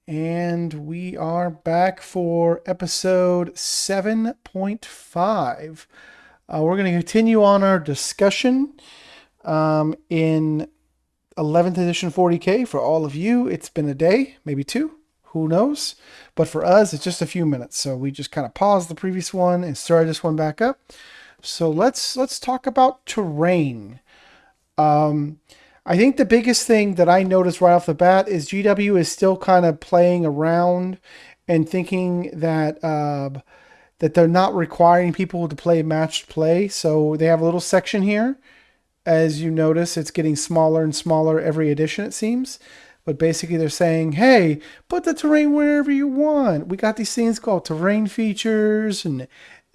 And we are back for episode 7.5. We're going to continue on our discussion in 11th edition 40k. For all of you, it's been a day, maybe two, who knows? But for us, it's just a few minutes. So we just kind of paused the previous one and started this one back up. So let's talk about terrain. Um, I think the biggest thing that I noticed right off the bat is GW is still kind of playing around and thinking that they're not requiring people to play matched play. So they have a little section here. As you notice, it's getting smaller and smaller every edition, it seems. But basically, they're saying, hey, put the terrain wherever you want. We got these things called terrain features and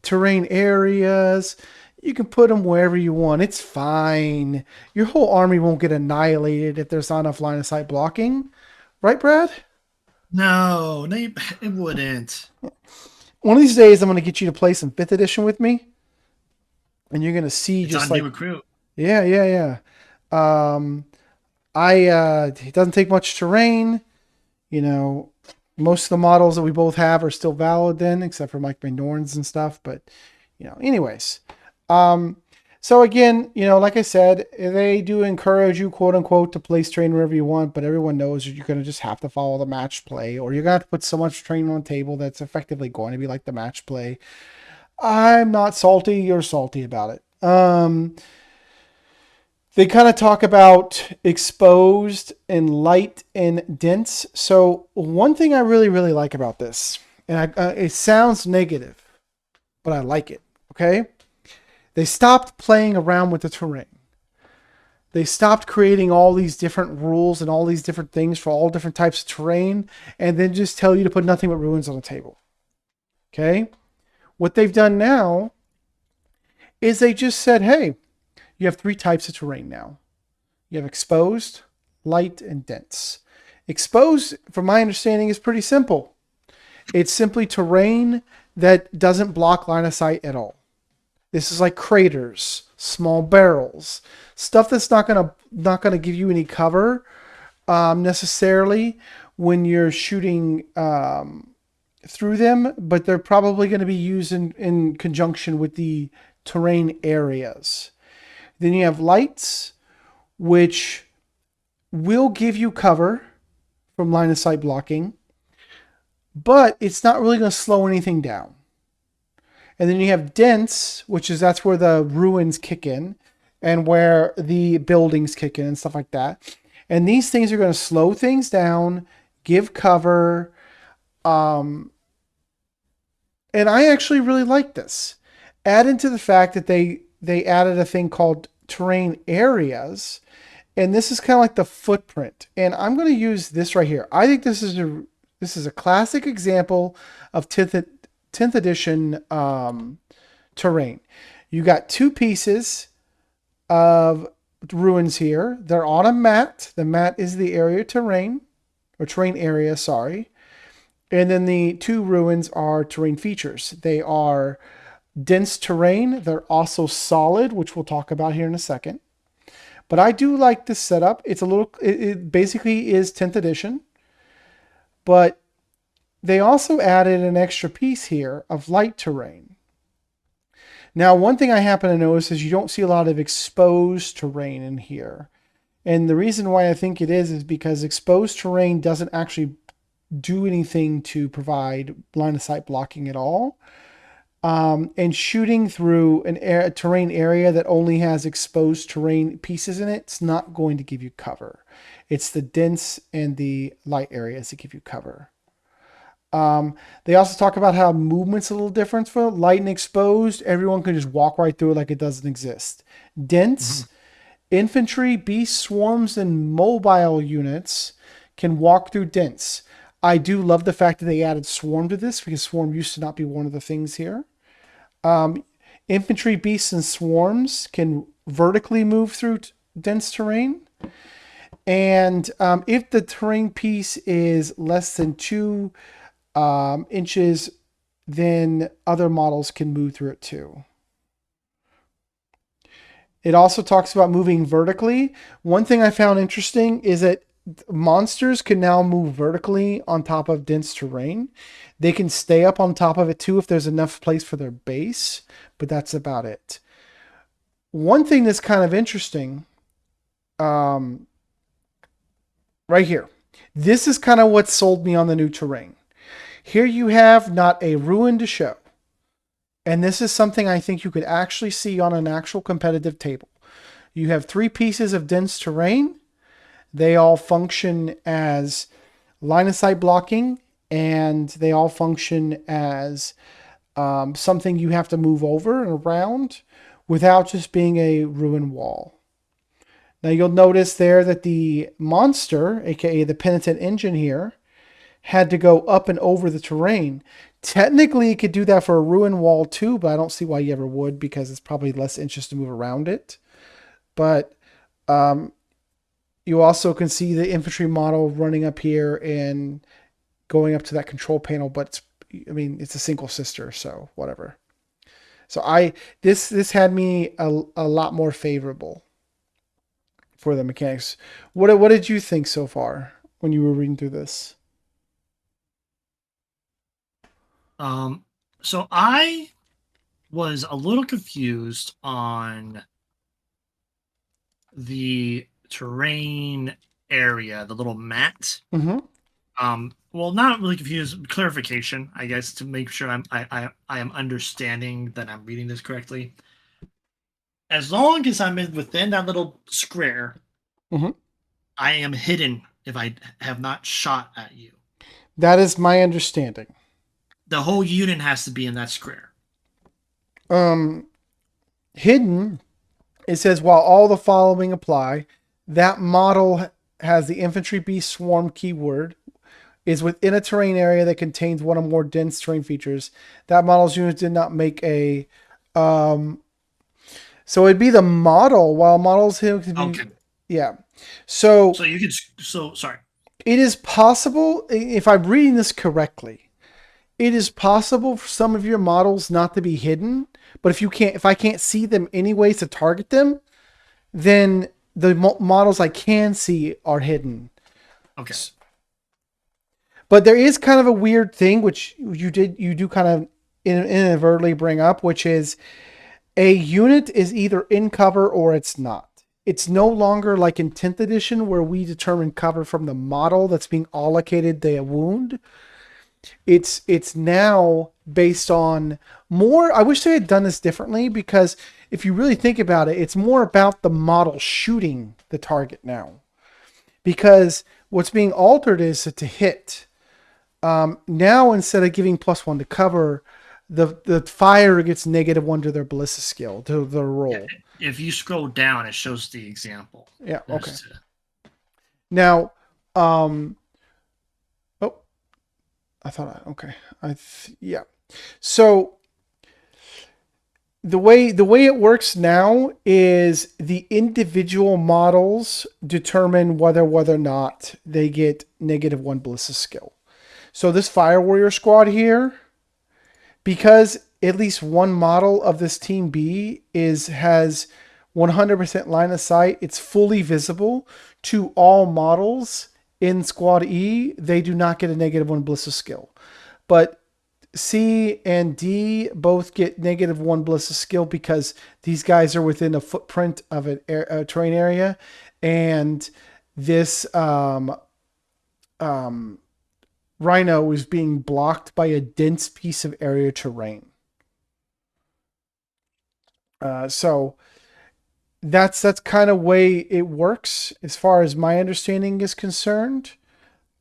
terrain areas. You can put them wherever you want. It's fine. Your whole army won't get annihilated if there's not enough line of sight blocking. Right, Brad? No, it wouldn't. One of these days, I'm going to get you to play some 5th edition with me. And you're going to see It's just on new like, recruit. yeah. Um, it doesn't take much terrain. You know, most of the models that we both have are still valid then, except for like my Norns and stuff. But, anyways. Um, so again, like I said, they do encourage you, quote unquote, to place terrain wherever you want, but everyone knows that you're going to just have to follow the match play, or you're going to have to put so much terrain on the table that's effectively going to be like the match play. I'm not salty. You're salty about it. They kind of talk about exposed and light and dense. So one thing I really, really like about this, and it sounds negative, but I like it. Okay. They stopped playing around with the terrain. They stopped creating all these different rules and all these different things for all different types of terrain and then just tell you to put nothing but ruins on the table. Okay? What they've done now is they just said, hey, you have 3 types of terrain now. You have exposed, light, and dense. Exposed, from my understanding, is pretty simple. It's simply terrain that doesn't block line of sight at all. This is like craters, small barrels, stuff that's not gonna give you any cover necessarily when you're shooting through them, but they're probably going to be used in conjunction with the terrain areas. Then you have lights, which will give you cover from line of sight blocking, but it's not really going to slow anything down. And then you have dense, that's where the ruins kick in and where the buildings kick in and stuff like that. And these things are going to slow things down, give cover. And I actually really like this. Add into the fact that they added a thing called terrain areas. And this is kind of like the footprint. And I'm going to use this right here. I think this is a classic example of 10th edition terrain. You got 2 pieces of ruins here. They're on a mat. The mat is the area terrain, or terrain area, sorry. And then the 2 ruins are terrain features. They are dense terrain. They're also solid, which we'll talk about here in a second. But I do like this setup. It basically is 10th edition, but they also added an extra piece here of light terrain. Now, one thing I happen to notice is you don't see a lot of exposed terrain in here. And the reason why I think it is because exposed terrain doesn't actually do anything to provide line of sight blocking at all. And shooting through a terrain area that only has exposed terrain pieces in it, it's not going to give you cover. It's the dense and the light areas that give you cover. They also talk about how movement's a little different for light and exposed. Everyone can just walk right through it like it doesn't exist. Dense, infantry, beast swarms, and mobile units can walk through dense. I do love the fact that they added swarm to this because swarm used to not be one of the things here. Infantry, beasts, and swarms can vertically move through dense terrain. And if the terrain piece is less than 2 inches, then other models can move through it too. It also talks about moving vertically. One thing I found interesting is that monsters can now move vertically on top of dense terrain. They can stay up on top of it too if there's enough place for their base, but that's about it. One thing that's kind of interesting, um, right here. This is kind of what sold me on the new terrain. Here you have not a ruin to show. And this is something I think you could actually see on an actual competitive table. You have 3 pieces of dense terrain. They all function as line of sight blocking, and they all function as something you have to move over and around without just being a ruin wall. Now you'll notice there that the monster, aka the penitent engine here, had to go up and over the terrain. Technically, it could do that for a ruin wall too, but I don't see why you ever would because it's probably less interest to move around it. But you also can see the infantry model running up here and going up to that control panel, but it's a single sister, so whatever. So this had me a lot more favorable for the mechanics. What did you think so far when you were reading through this? Um, so I was a little confused on the terrain area, the little mat. Mm-hmm. Well, not really confused. Clarification, I guess, to make sure I am understanding that I'm reading this correctly. As long as I'm within that little square, Mm-hmm. I am hidden if I have not shot at you. That is my understanding. The whole unit has to be in that square. Um, Hidden, it says while all the following apply, that model has the infantry beast swarm keyword, is within a terrain area that contains one or more dense terrain features. That model's unit did not make a. So it'd be the model, while models here could be. Okay. Yeah. So So you could. So sorry. it is possible, if I'm reading this correctly, it is possible for some of your models not to be hidden. But if I can't see them anyways to target them, then the models I can see are hidden. Okay. But there is kind of a weird thing, which you do kind of inadvertently bring up, which is a unit is either in cover or it's not. It's no longer like in 10th edition where we determine cover from the model that's being allocated the wound. It's now based on more. I wish they had done this differently because if you really think about it, it's more about the model shooting the target now. Because what's being altered is to hit. Now instead of giving +1 to cover, the fire gets -1 to their ballista skill to the roll. If you scroll down, it shows the example. Yeah. Okay. Now, oh, I thought okay. Yeah. So the way it works now is the individual models determine whether or not they get -1 ballista skill. So this Fire Warrior squad here, because at least one model of this Team B has 100% line of sight, it's fully visible to all models in Squad E. They do not get a -1 ballista skill. But C and D both get -1 ballista skill because these guys are within a footprint of a terrain area. And this Rhino is being blocked by a dense piece of area terrain. So that's kind of way it works as far as my understanding is concerned.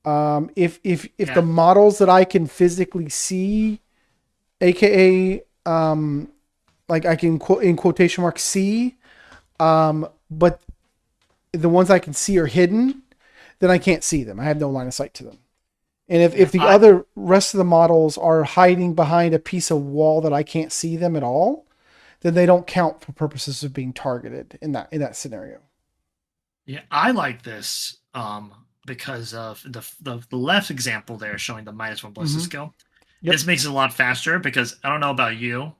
If the models that I can physically see, aka like I can quote in quotation marks see, but the ones I can see are hidden, then I can't see them. I have no line of sight to them. And if the other rest of the models are hiding behind a piece of wall that I can't see them at all, then they don't count for purposes of being targeted in that scenario. Yeah, I like this because of the left example there showing the -1 ballista skill. Yep. This makes it a lot faster because I don't know about you.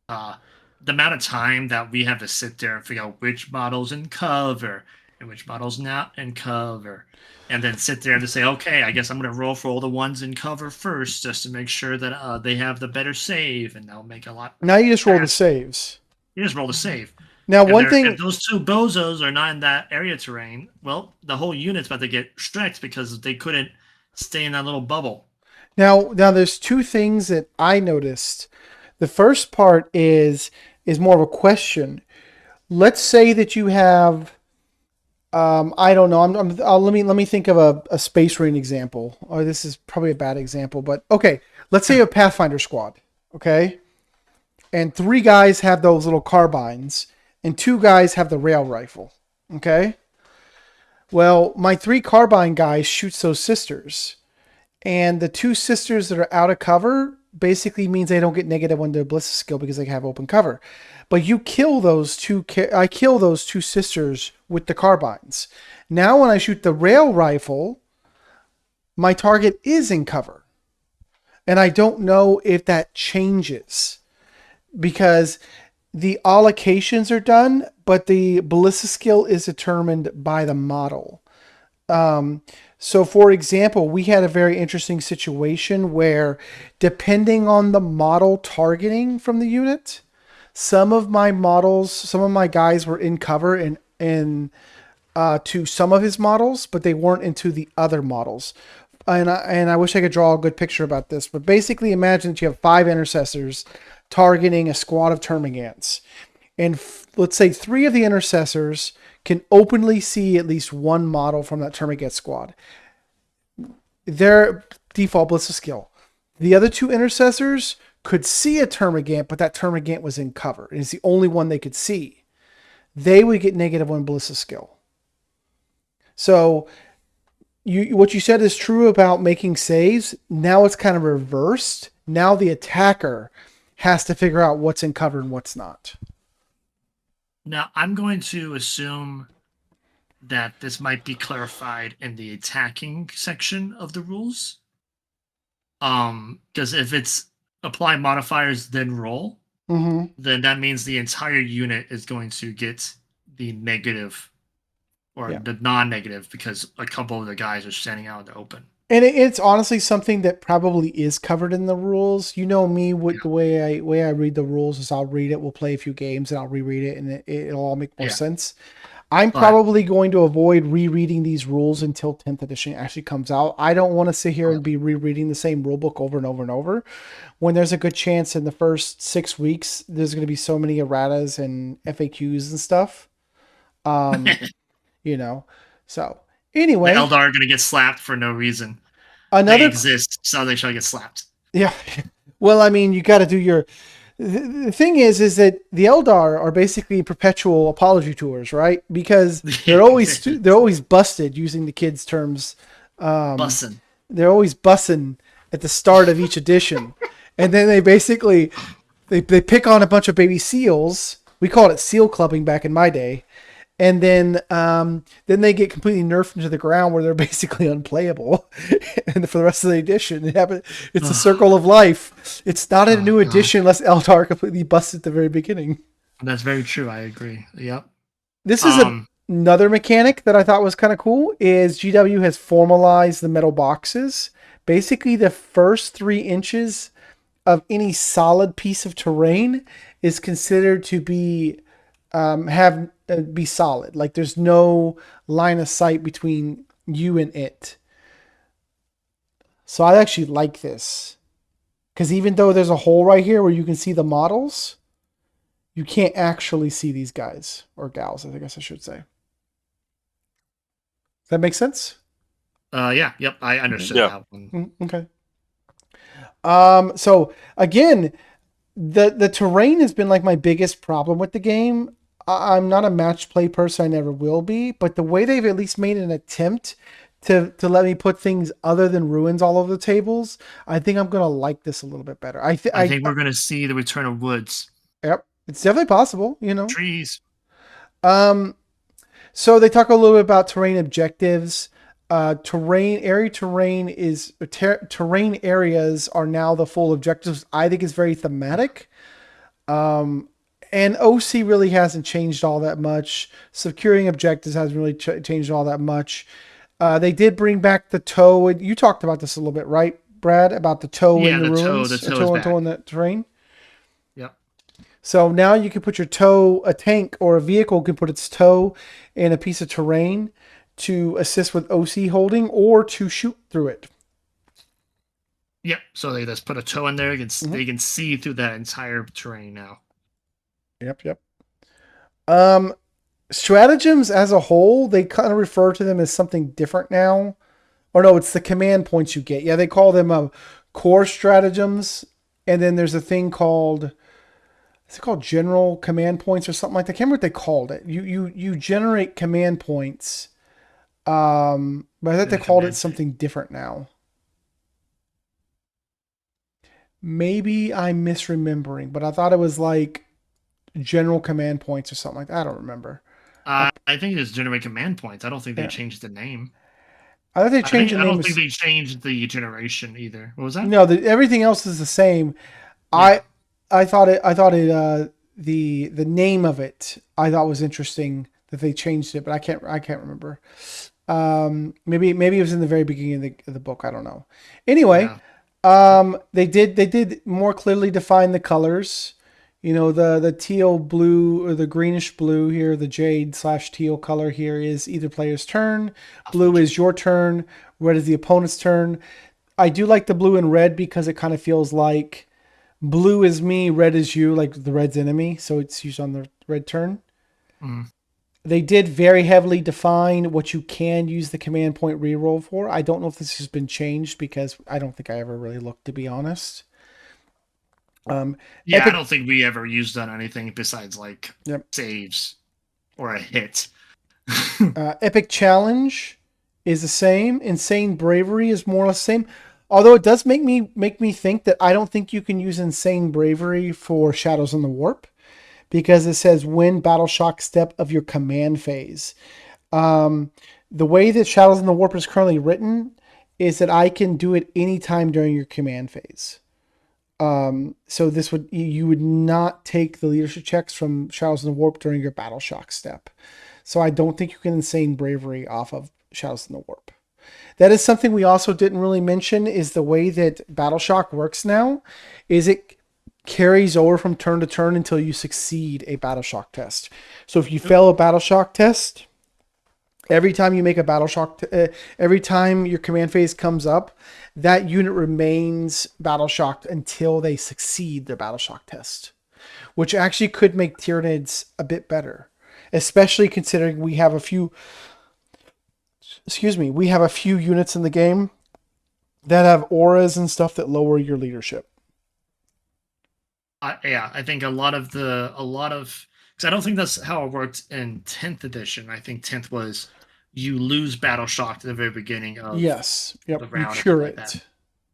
The amount of time that we have to sit there and figure out which model's in cover and which model's not in cover, and then sit there and say, okay, I guess I'm going to roll for all the ones in cover first, just to make sure that they have the better save, and that'll make a lot Now you just roll the faster. saves. You just roll the save. Now, one If thing. those two bozos are not in that area terrain, well, the whole unit's about to get stretched because they couldn't stay in that little bubble. Now there's two things that I noticed. The first part is more of a question. Let's say that you have, I don't know. Let me think of a Space Marine example. Oh, this is probably a bad example, but okay. Let's say a Pathfinder squad. Okay, and 3 guys have those little carbines, and 2 guys have the rail rifle. Okay. Well, my 3 carbine guys shoots those sisters. And the 2 sisters that are out of cover basically means they don't get negative on their ballistic skill because they have open cover. But you kill those 2. I kill those 2 sisters with the carbines. Now, when I shoot the rail rifle, my target is in cover, and I don't know if that changes because the allocations are done, but the ballistic skill is determined by the model. So, for example, we had a very interesting situation where, depending on the model targeting from the unit, some of my guys were in cover and to some of his models, but they weren't into the other models. And I wish I could draw a good picture about this, but basically, imagine that you have 5 intercessors targeting a squad of termagants, and let's say 3 of the intercessors can openly see at least one model from that termagant squad. Their default ballistic skill. The other 2 intercessors could see a termagant, but that termagant was in cover. It's the only one they could see. They would get -1 ballistic skill. So what you said is true about making saves. Now it's kind of reversed. Now the attacker has to figure out what's in cover and what's not. Now, I'm going to assume that this might be clarified in the attacking section of the rules. Because if it's apply modifiers then roll, then that means the entire unit is going to get the negative or the non-negative because a couple of the guys are standing out in the open. And it's honestly something that probably is covered in the rules. You know me, with the way I read the rules is I'll read it, we'll play a few games, and I'll reread it, and it'll all make more sense. I'm probably going to avoid rereading these rules until 10th edition actually comes out. I don't want to sit here and be rereading the same rule book over and over and over when there's a good chance in the first 6 weeks there's going to be so many erratas and FAQs and stuff. You know, so anyway, the Eldar are going to get slapped for no reason. They exist, so they shall get slapped. Yeah. Well, I mean, you got to do your. The thing is that the Eldar are basically perpetual apology tours, right? Because they're always busted, using the kids' terms. Bussin'. They're always bussing at the start of each edition, and then they basically they pick on a bunch of baby seals. We called it seal clubbing back in my day. And then they get completely nerfed into the ground where they're basically unplayable, and for the rest of the edition, it's a circle of life. It's not a new edition unless Eldar completely busts at the very beginning. That's very true. I agree. Yep. This is another mechanic that I thought was kind of cool. Is GW has formalized the metal boxes. Basically, the first 3 inches of any solid piece of terrain is considered to be be solid. Like there's no line of sight between you and it. So I actually like this, because even though there's a hole right here where you can see the models, you can't actually see these guys or gals, I guess I should say. Does that make sense? Yep. I understood that one. Okay. So again, the terrain has been like my biggest problem with the game. I'm not a match play person. I never will be. But the way they've at least made an attempt to let me put things other than ruins all over the tables, I think I'm going to like this a little bit better. I think we're going to see the return of woods. Yep. It's definitely possible, Trees. So they talk a little bit about terrain objectives. Terrain areas are now the full objectives. I think it's very thematic. And OC really hasn't changed all that much. Securing objectives hasn't really changed all that much. They did bring back the tow. You talked about this a little bit, right, Brad? About the tow in Yeah, the the ruins, toe is tow back. in the terrain. Yep. So now you can put your toe, a tank or a vehicle can put its toe in a piece of terrain to assist with OC holding or to shoot through it. Yep. So they just put a toe in there. Mm-hmm. They can see through that entire terrain now. Yep, yep. Um, Stratagems as a whole, they kind of refer to them as something different now. Or no, it's the command points you get. Yeah, they call them core stratagems. And then there's a thing called, is it called general command points or something like that? I can't remember what they called it. You generate command points. But I thought In they the called it command thing. something different now. Maybe I'm misremembering, but I thought it was like general command points or something like that. I don't remember. I think it's generate command points. I don't think they Yeah. changed the name. I thought they changed the I name. don't think they changed the generation either. What was that? No, everything else is the same. I Yeah. I thought it the name of it I thought was interesting that they changed it, but I can't remember. Maybe it was in the very beginning of the book. I don't know. Anyway, Yeah. they did more clearly define the colors. You know, the teal blue or the greenish blue here, the jade / teal color here is either player's turn. Blue is your turn. Red is the opponent's turn. I do like the blue and red because it kind of feels like blue is me, red is you, like the red's enemy. So it's used on the red turn. Mm. They did very heavily define what you can use the command point reroll for. I don't know if this has been changed because I don't think I ever really looked, to be honest. Yeah, I Epic, don't think we ever used on anything besides like yep. saves or a hit. Epic challenge is the same. Insane bravery is more or less the same. Although it does make me think that I don't think you can use insane bravery for Shadows in the Warp because it says win battle shock step of your command phase. The way that Shadows in the Warp is currently written is that I can do it anytime during your command phase. So this would you would not take the leadership checks from Shadows in the Warp during your battle shock step. So I don't think you can insane bravery off of Shadows in the Warp. That is something we also didn't really mention is the way that battle shock works now is it carries over from turn to turn until you succeed a battle shock test. So if you fail a battle shock test, every time you make a battle shock, every time your command phase comes up, that unit remains battle shocked until they succeed their battle shock test, which actually could make Tyranids a bit better, especially considering we have a few. Excuse me, we have a few units in the game that have auras and stuff that lower your leadership. Yeah, I think a lot of because I don't think that's how it worked in 10th edition. I think 10th was you lose battle shock at the very beginning of Yes. the Yep. You round or cure something like that. it.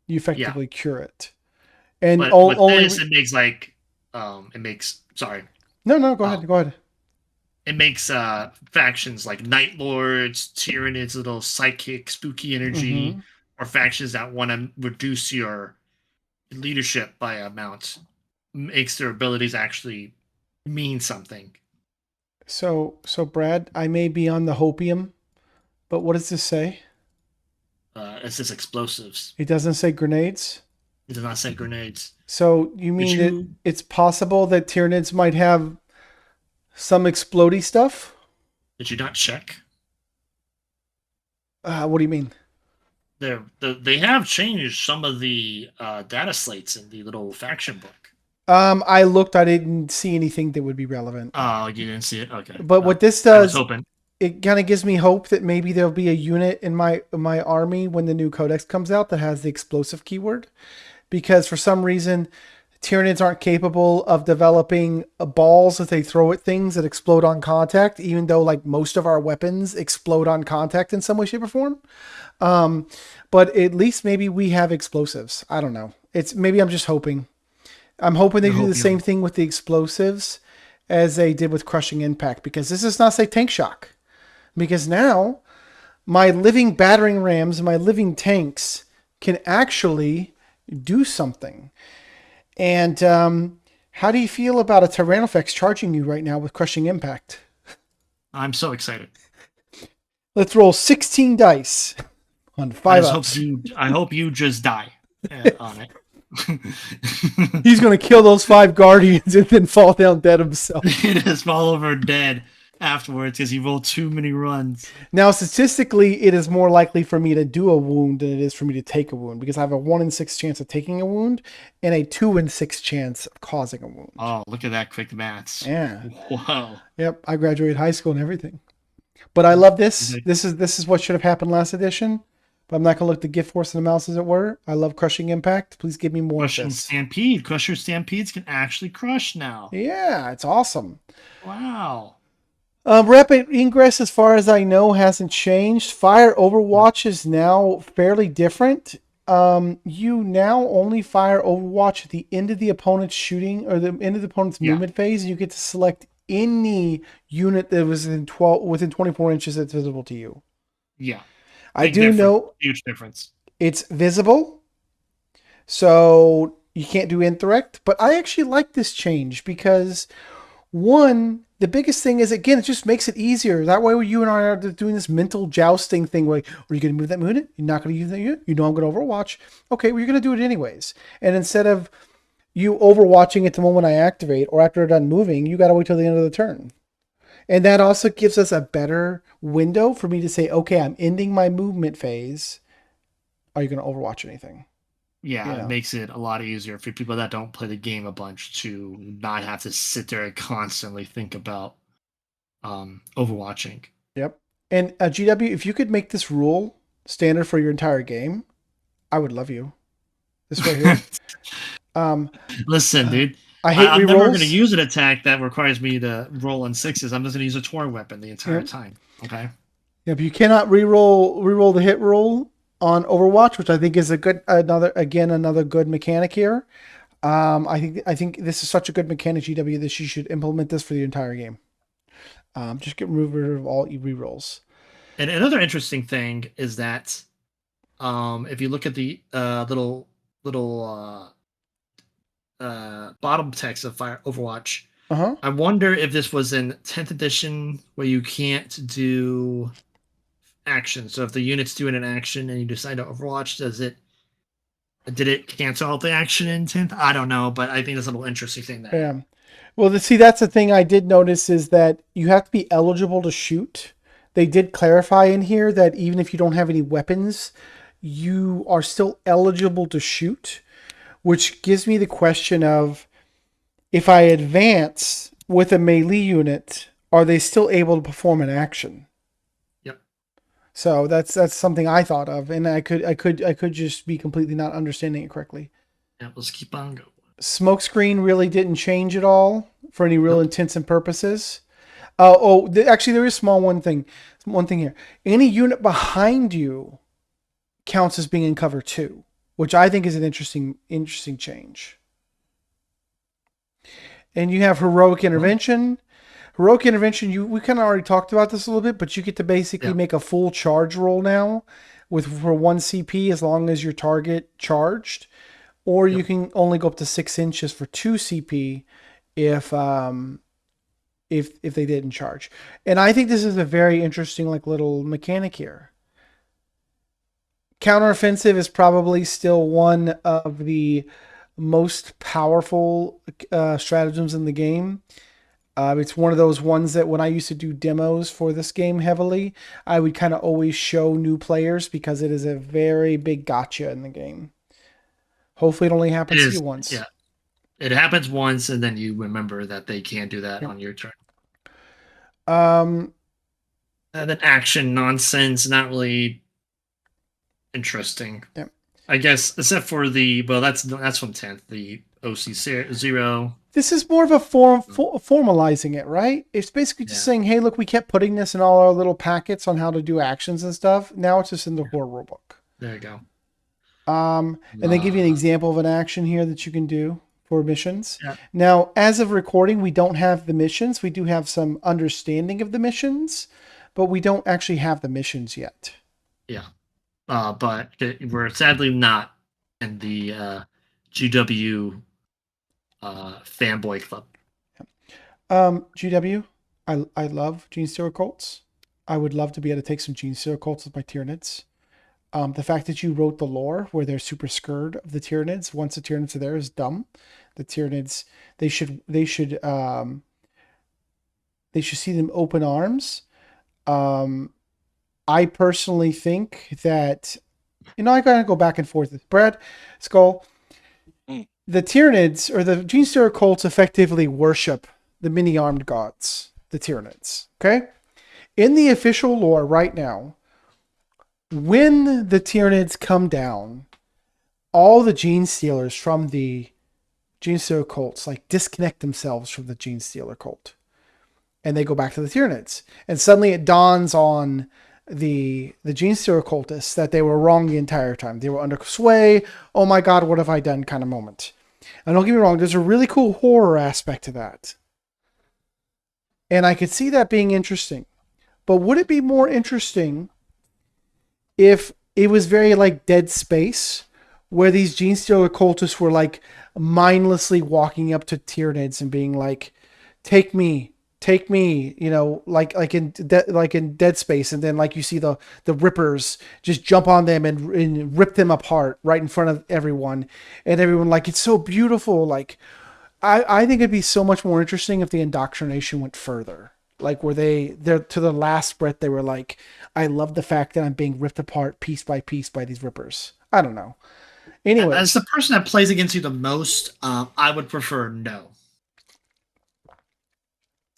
You Yeah, effectively cure it. And but with only. this, it makes like it makes sorry, No. Go um, ahead. Go ahead. it makes factions like Night Lords, Tyranids, little psychic, spooky energy, Mm-hmm. or factions that want to reduce your leadership by amount makes their abilities actually mean something. So Brad, I may be on the hopium, but what does this say? It's just explosives. It doesn't say grenades. It does not say grenades. So you Did mean that you it's possible that Tyranids might have some explodey stuff? did you not check? What do you mean? They have changed some of the data slates in the little faction book. I looked. I didn't see anything that would be relevant. Oh, you didn't see it? Okay. But what this I was does, hoping. it kind of gives me hope that maybe there'll be a unit in my army when the new codex comes out that has the explosive keyword, because for some reason Tyranids aren't capable of developing balls that they throw at things that explode on contact, even though like most of our weapons explode on contact in some way, shape, or form. But at least maybe we have explosives. I don't know. It's maybe I'm just hoping. I'm hoping they do the same thing with the explosives as they did with crushing impact, because this does not say tank shock. Because now my living battering rams and my living tanks can actually do something. And How do you feel about a Tyrannofex charging you right now with Crushing Impact? I'm so excited. Let's roll 16 dice on I 5 just hope ups. you. I hope you just die on it. He's going to kill those 5 guardians and then fall down dead himself. He just fall over dead afterwards because he rolled too many runs. Now, statistically, it is more likely for me to do a wound than it is for me to take a wound because I have a 1 in 6 chance of taking a wound and a 2 in 6 chance of causing a wound. Oh, look at that quick maths. Yeah. Wow. Yep. I graduated high school and everything. But I love this. This is what should have happened last edition. But I'm not going to look the gift force of the mouse, as it were. I love Crushing Impact. Please give me more of Crushing this. Stampede. Crusher Stampedes can actually crush now. Yeah, it's awesome. Wow. Rapid ingress, as far as I know, hasn't changed. Fire Overwatch is now fairly different. You now only fire Overwatch at the end of the opponent's shooting or the end of the opponent's movement phase. You get to select any unit that was within 24 inches that's visible to you. Yeah. I do know huge difference. It's visible, so you can't do indirect. But I actually like this change because, one, the biggest thing is, again, it just makes it easier. That way, you and I are doing this mental jousting thing where, are you going to move that unit? You're not going to use that unit? You know I'm going to Overwatch. Okay, well, you're going to do it anyways. And instead of you Overwatching at the moment I activate or after they're done moving, you got to wait till the end of the turn. And that also gives us a better window for me to say, okay, I'm ending my movement phase. Are you going to Overwatch anything? Yeah, it makes it a lot easier for people that don't play the game a bunch to not have to sit there and constantly think about overwatching. Yep. And GW, if you could make this rule standard for your entire game, I would love you. This right here. Listen, dude. I hate I'm rerolls. never going to use an attack that requires me to roll on 6s. I'm just going to use a torn weapon the entire time. Okay. Yeah, but you cannot reroll the hit roll on Overwatch, which I think is another good mechanic here. I think this is such a good mechanic, GW, that you should implement this for the entire game. Just get rid of all rerolls. And another interesting thing is that if you look at the little bottom text of Overwatch, I wonder if this was in 10th edition where you can't do action. So if the unit's doing an action and you decide to Overwatch, did it cancel out the action in 10th? I don't know, but I think that's a little interesting thing there. Yeah. Well, that's the thing I did notice is that you have to be eligible to shoot. They did clarify in here that even if you don't have any weapons, you are still eligible to shoot, which gives me the question of, if I advance with a melee unit, are they still able to perform an action? Yep. So that's something I thought of, and I could just be completely not understanding it correctly. Yeah, let's keep on going. Smokescreen really didn't change at all for any real intents and purposes. Actually, there is one thing here. Any unit behind you counts as being in cover 2, which I think is an interesting change. And you have Heroic Intervention. Heroic Intervention, we kind of already talked about this a little bit, but you get to basically make a full charge roll now for 1 CP as long as your target charged. Or you can only go up to 6 inches for 2 CP if they didn't charge. And I think this is a very interesting little mechanic here. Counteroffensive is probably still one of the most powerful stratagems in the game. It's one of those ones that when I used to do demos for this game heavily, I would kind of always show new players because it is a very big gotcha in the game. Hopefully it only happens to you once. Yeah. It happens once, and then you remember that they can't do that on your turn. And then action nonsense, not really interesting. Yeah. I guess, except for that's from 10th, the OC0. This is more of a formalizing it, right? It's basically just saying, hey, look, we kept putting this in all our little packets on how to do actions and stuff. Now it's just in the core rulebook. There you go. And they give you an example of an action here that you can do for missions. Yeah. Now, as of recording, we don't have the missions. We do have some understanding of the missions, but we don't actually have the missions yet. Yeah. But we're sadly not in the GW fanboy club. GW, I love Gene Stealer Colts. I would love to be able to take some Gene Stealer Colts with my Tyranids. The fact that you wrote the lore where they're super scared of the Tyranids once the Tyranids are there is dumb. The Tyranids, they should see them open arms. I personally think that, I gotta go back and forth with Brad Skull. The Tyranids or the Gene Stealer Colts effectively worship the mini armed gods, the Tyranids. Okay, in the official lore right now, when the Tyranids come down, all the Gene Stealers from the Gene Stealer Colts like disconnect themselves from the Gene Stealer cult, and they go back to the Tyranids. And suddenly it dawns on the Gene Stealer cultists that they were wrong the entire time. They were under sway. Oh my God, what have I done? Kind of moment. And don't get me wrong, there's a really cool horror aspect to that. And I could see that being interesting. But would it be more interesting if it was very like Dead Space, where these Gene Stealer cultists were like mindlessly walking up to Tyranids and being like, take me, like in Dead Space, and then like you see the Rippers just jump on them and rip them apart right in front of everyone, and everyone like, it's so beautiful. Like, I think it'd be so much more interesting if the indoctrination went further, like where they're to the last breath they were like, I love the fact that I'm being ripped apart piece by piece by these Rippers. I don't know. Anyway, As the person that plays against you the most, I would prefer no.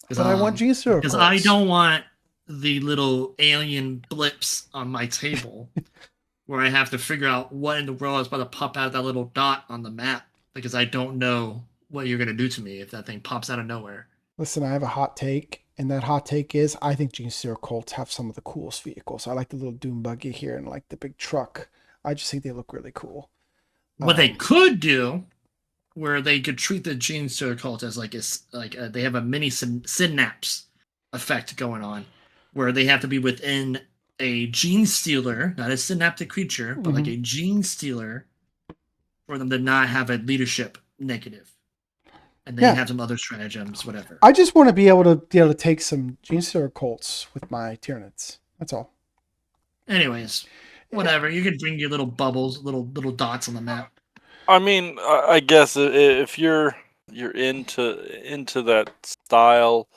But I want Gene Stealer because I don't want the little alien blips on my table where I have to figure out what in the world is about to pop out of that little dot on the map, because I don't know what you're going to do to me if that thing pops out of nowhere. Listen, I have a hot take, and that hot take is I think Gene Stealer Colts have some of the coolest vehicles. I like the little Doom buggy here and like the big truck. I just think they look really cool. What they could do, where they could treat the Gene Stealer cult as they have a mini synapse effect going on, where they have to be within a Gene Stealer, not a synaptic creature, but like a Gene Stealer, for them to not have a leadership negative, and then have some other stratagems, whatever. I just want to be able to take some Gene Stealer Colts with my Tyranids. That's all. Anyways, whatever. You could bring your little bubbles, little dots on the map. I mean, I guess if you're into that style,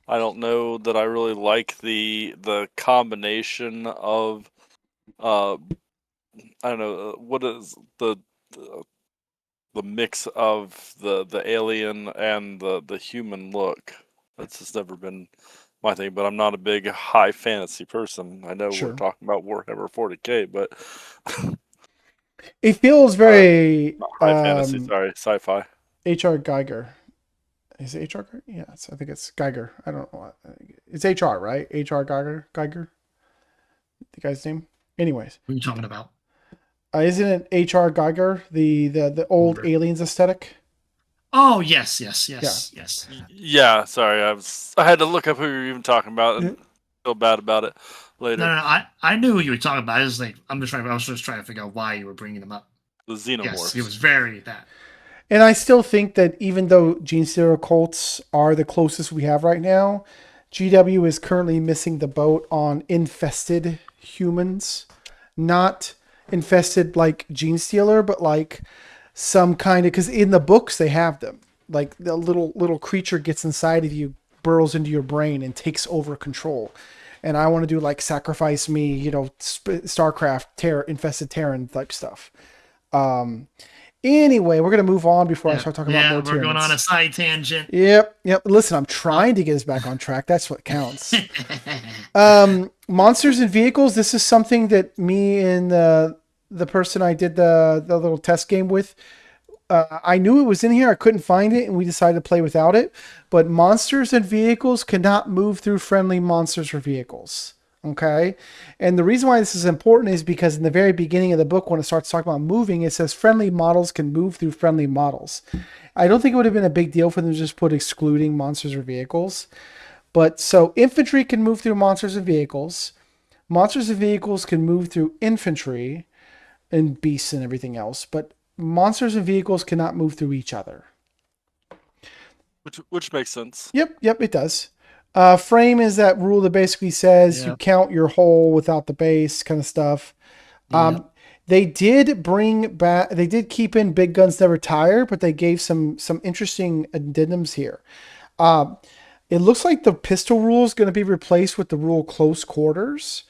I don't know that I really like the combination of I don't know what is the mix of the alien and the human look. That's just never been my thing, but I'm not a big high fantasy person. I know we're talking about Warhammer 40k, but it feels very high fantasy. Sorry, sci-fi. H.R. Geiger. Is it H.R. Geiger? Yes, I think it's Geiger. I don't know. It's H.R., right? H.R. Geiger? The guy's name? Anyways. What are you talking about? Isn't it H.R. Geiger, the old Aliens aesthetic? Oh, yes. Yeah, sorry. I had to look up who you were even talking about and feel bad about it later. No, I knew who you were talking about. I was just trying to figure out why you were bringing them up. The Xenomorphs. Yes, it was very that. And I still think that even though Gene Stealer Colts are the closest we have right now, GW is currently missing the boat on infested humans. Not infested like Gene Stealer, but like some kind of, because in the books they have them. Like the little creature gets inside of you, burrows into your brain, and takes over control. And I want to do like sacrifice me, StarCraft, infested Terran type stuff. Anyway, we're going to move on before I start talking about more Tyranids. We're going on a side tangent. Yep. Listen, I'm trying to get us back on track. That's what counts. Monsters and vehicles. This is something that me and the person I did the little test game with, I knew it was in here. I couldn't find it, and we decided to play without it. But monsters and vehicles cannot move through friendly monsters or vehicles. Okay. And the reason why this is important is because in the very beginning of the book, when it starts talking about moving, it says friendly models can move through friendly models. I don't think it would have been a big deal for them to just put excluding monsters or vehicles. But so infantry can move through monsters and vehicles. Monsters and vehicles can move through infantry and beasts and everything else. But monsters and vehicles cannot move through each other. Which makes sense. Yep, it does. Frame is that rule that basically says you Yep. count your hull without the base kind of stuff. Yep. They did bring back, they did keep in big guns never tire, but they gave some interesting addendums here. It looks like the pistol rule is going to be replaced with the rule close quarters.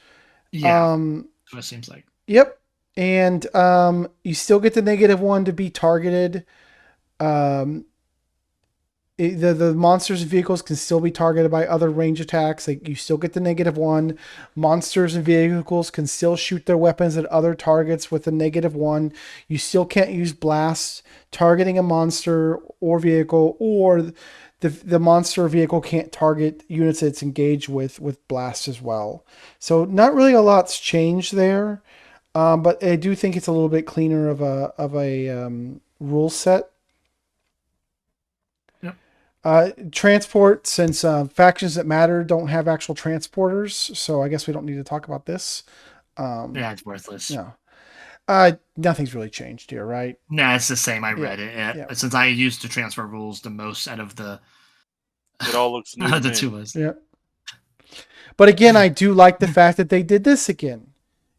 Yeah. That's what it seems like. Yep. And you still get the -1 to be targeted. Um, the monsters and vehicles can still be targeted by other range attacks. Like you still get the -1. Monsters and vehicles can still shoot their weapons at other targets with a -1. You still can't use blast targeting a monster or vehicle, or the monster or vehicle can't target units it's engaged with blast as well. So not really a lot's changed there, but I do think it's a little bit cleaner of a rule set. Transport, since factions that matter don't have actual transporters, so I guess we don't need to talk about this. Yeah, it's worthless. No. Nothing's really changed here, right? Nah, it's the same. I read it. Yeah. Since I used the transfer rules the most out of It all looks new to the me. two lists. Yeah. But again, I do like the fact that they did this again.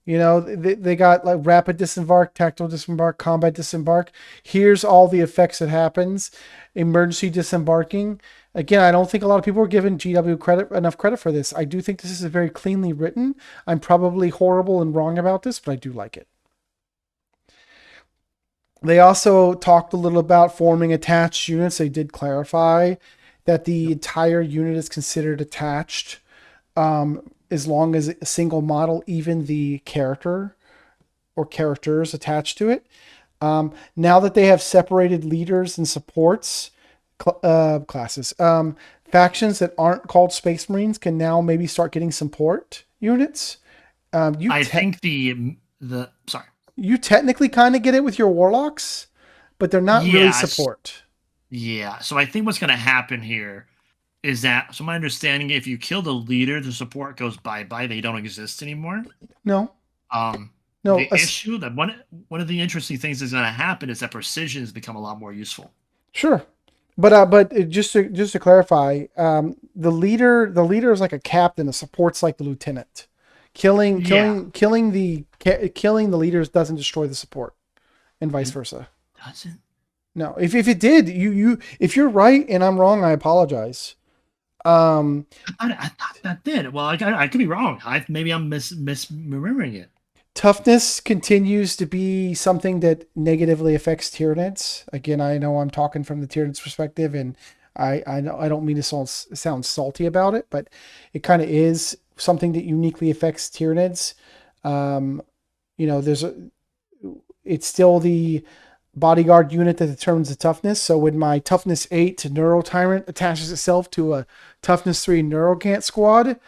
You know, they got like rapid disembark, tactical disembark, combat disembark. Here's all the effects that happens. Emergency disembarking. Again, I don't think a lot of people are giving GW enough credit for this. I do think this is very cleanly written. I'm probably horrible and wrong about this, but I do like it. They also talked a little about forming attached units. They did clarify that the entire unit is considered attached. As long as a single model, even the character or characters attached to it. Now that they have separated leaders and supports classes, factions that aren't called Space Marines can now maybe start getting support units. I think the sorry. You technically kind of get it with your warlocks, but they're not really support. Yeah. So I think what's going to happen here is that, so my understanding, if you kill the leader, the support goes bye-bye. They don't exist anymore. No. No. The issue that one of the interesting things that's going to happen is that precision has become a lot more useful. Sure. But just to clarify, the leader is like a captain. The support's like the lieutenant. Killing the leaders doesn't destroy the support, and vice versa. Doesn't? No. If it did, if you're right and I'm wrong, I apologize. I thought that did. Well, I could be wrong. Maybe I'm misremembering it. Toughness continues to be something that negatively affects Tyranids. Again, I know I'm talking from the Tyranids perspective, and I don't mean to sound salty about it, but it kind of is something that uniquely affects Tyranids. It's still the bodyguard unit that determines the toughness. So when my toughness 8 Neuro Tyrant attaches itself to a toughness 3 Neurogant squad,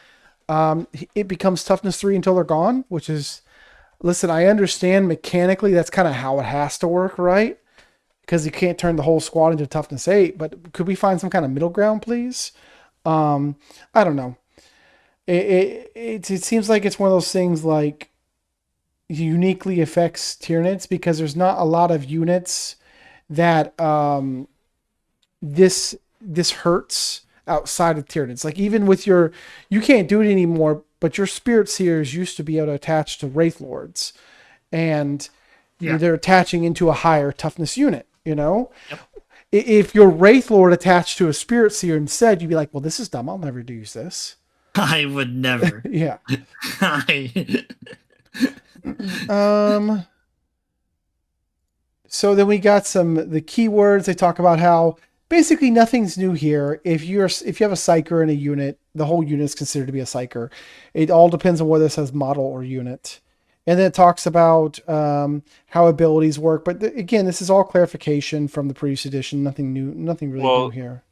it becomes toughness 3 until they're gone, which is, listen, I understand mechanically that's kind of how it has to work, right? Because you can't turn the whole squad into toughness 8, but could we find some kind of middle ground, please? I don't know. It seems like it's one of those things like uniquely affects Tyranids because there's not a lot of units that this hurts outside of Tyranids. Like even with you can't do it anymore, but your Spirit Seers used to be able to attach to Wraith Lords, and they're attaching into a higher toughness unit, you know? Yep. If your Wraith Lord attached to a Spirit Seer instead, you'd be like, well, this is dumb. I'll never use this. I would never. Yeah. So then we got the keywords. They talk about how basically nothing's new here. If you have a psyker in a unit, the whole unit is considered to be a psyker. It all depends on whether it says model or unit. And then it talks about how abilities work. But again, this is all clarification from the previous edition. Nothing new. Nothing really new here.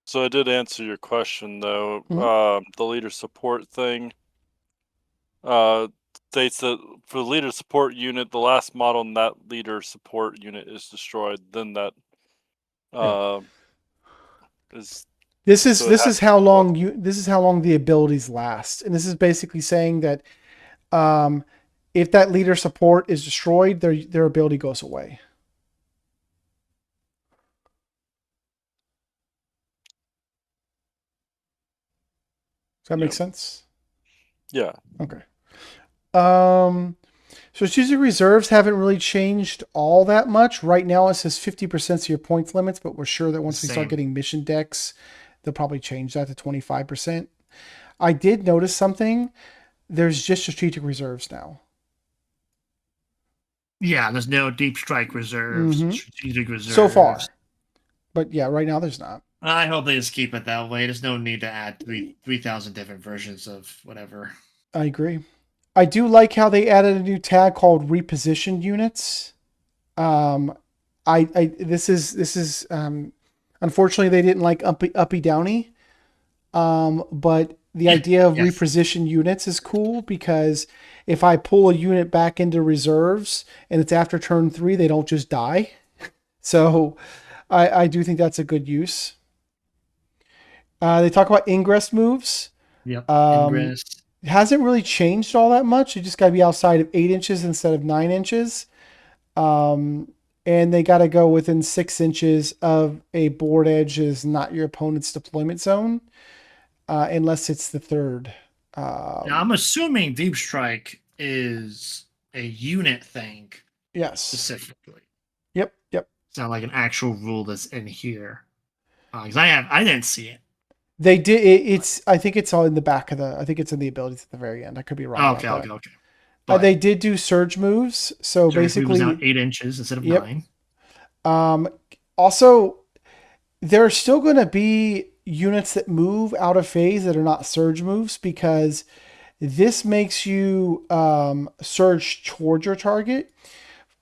So I did answer your question though. Mm-hmm. The leader support thing states that for the leader support unit, the last model in that leader support unit is destroyed. Then that is. This is how long the abilities last, and this is basically saying that if that leader support is destroyed, their ability goes away. that make Yep. sense? Yeah. Okay. So strategic reserves haven't really changed all that much. Right now it says 50% of your points limits, but we're sure that once we start Same. getting mission decks, they'll probably change that to 25%. I did notice something. There's just strategic reserves now. Yeah, there's no deep strike reserves, Mhm. strategic reserves. So far. But yeah, right now there's not. I hope they just keep it that way. There's no need to add 3,000 different versions of whatever. I agree. I do like how they added a new tag called repositioned units. This is unfortunately they didn't like uppy downy. But the idea of Yes. reposition units is cool because if I pull a unit back into reserves and it's after turn 3, they don't just die. So I do think that's a good use. They talk about ingress moves. Yep. Um, Ingress. it hasn't really changed all that much. You just got to be outside of 8 inches instead of 9 inches. And they got to go within 6 inches of a board edge is not your opponent's deployment zone, unless it's the third. Now, I'm assuming deep strike is a unit thing Yes. specifically. Yep. It's not like an actual rule that's in here. Because I didn't see it. They did. It's. I think it's all in the back of the. I think it's in the abilities at the very end. I could be wrong. Okay. about that. Okay. But They did do surge moves. So basically, basically, now 8 inches instead of Yep. 9. Also, there are still going to be units that move out of phase that are not surge moves because this makes you surge towards your target.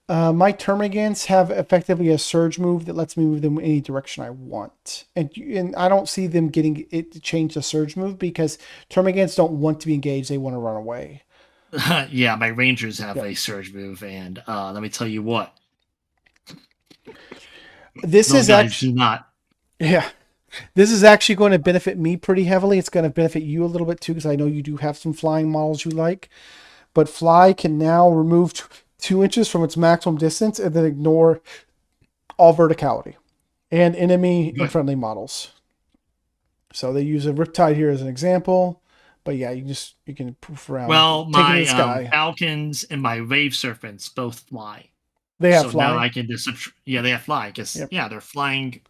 My termagants have effectively a surge move that lets me move them in any direction I want. And I don't see them getting it to change the surge move because termagants don't want to be engaged. They want to run away. Yeah, my rangers have Yep. a surge move, and let me tell you what, This those is guys actually, do not. yeah, this is actually going to benefit me pretty heavily. It's going to benefit you a little bit too because I know you do have some flying models you like. But fly can now remove 2 inches from its maximum distance and then ignore all verticality and enemy and Good. friendly models. So they use a Riptide here as an example. But yeah, you can poof around. Well, taking my the sky. falcons and my wave serpents both fly. They have So fly. now I can just they have fly because Yep. they're flying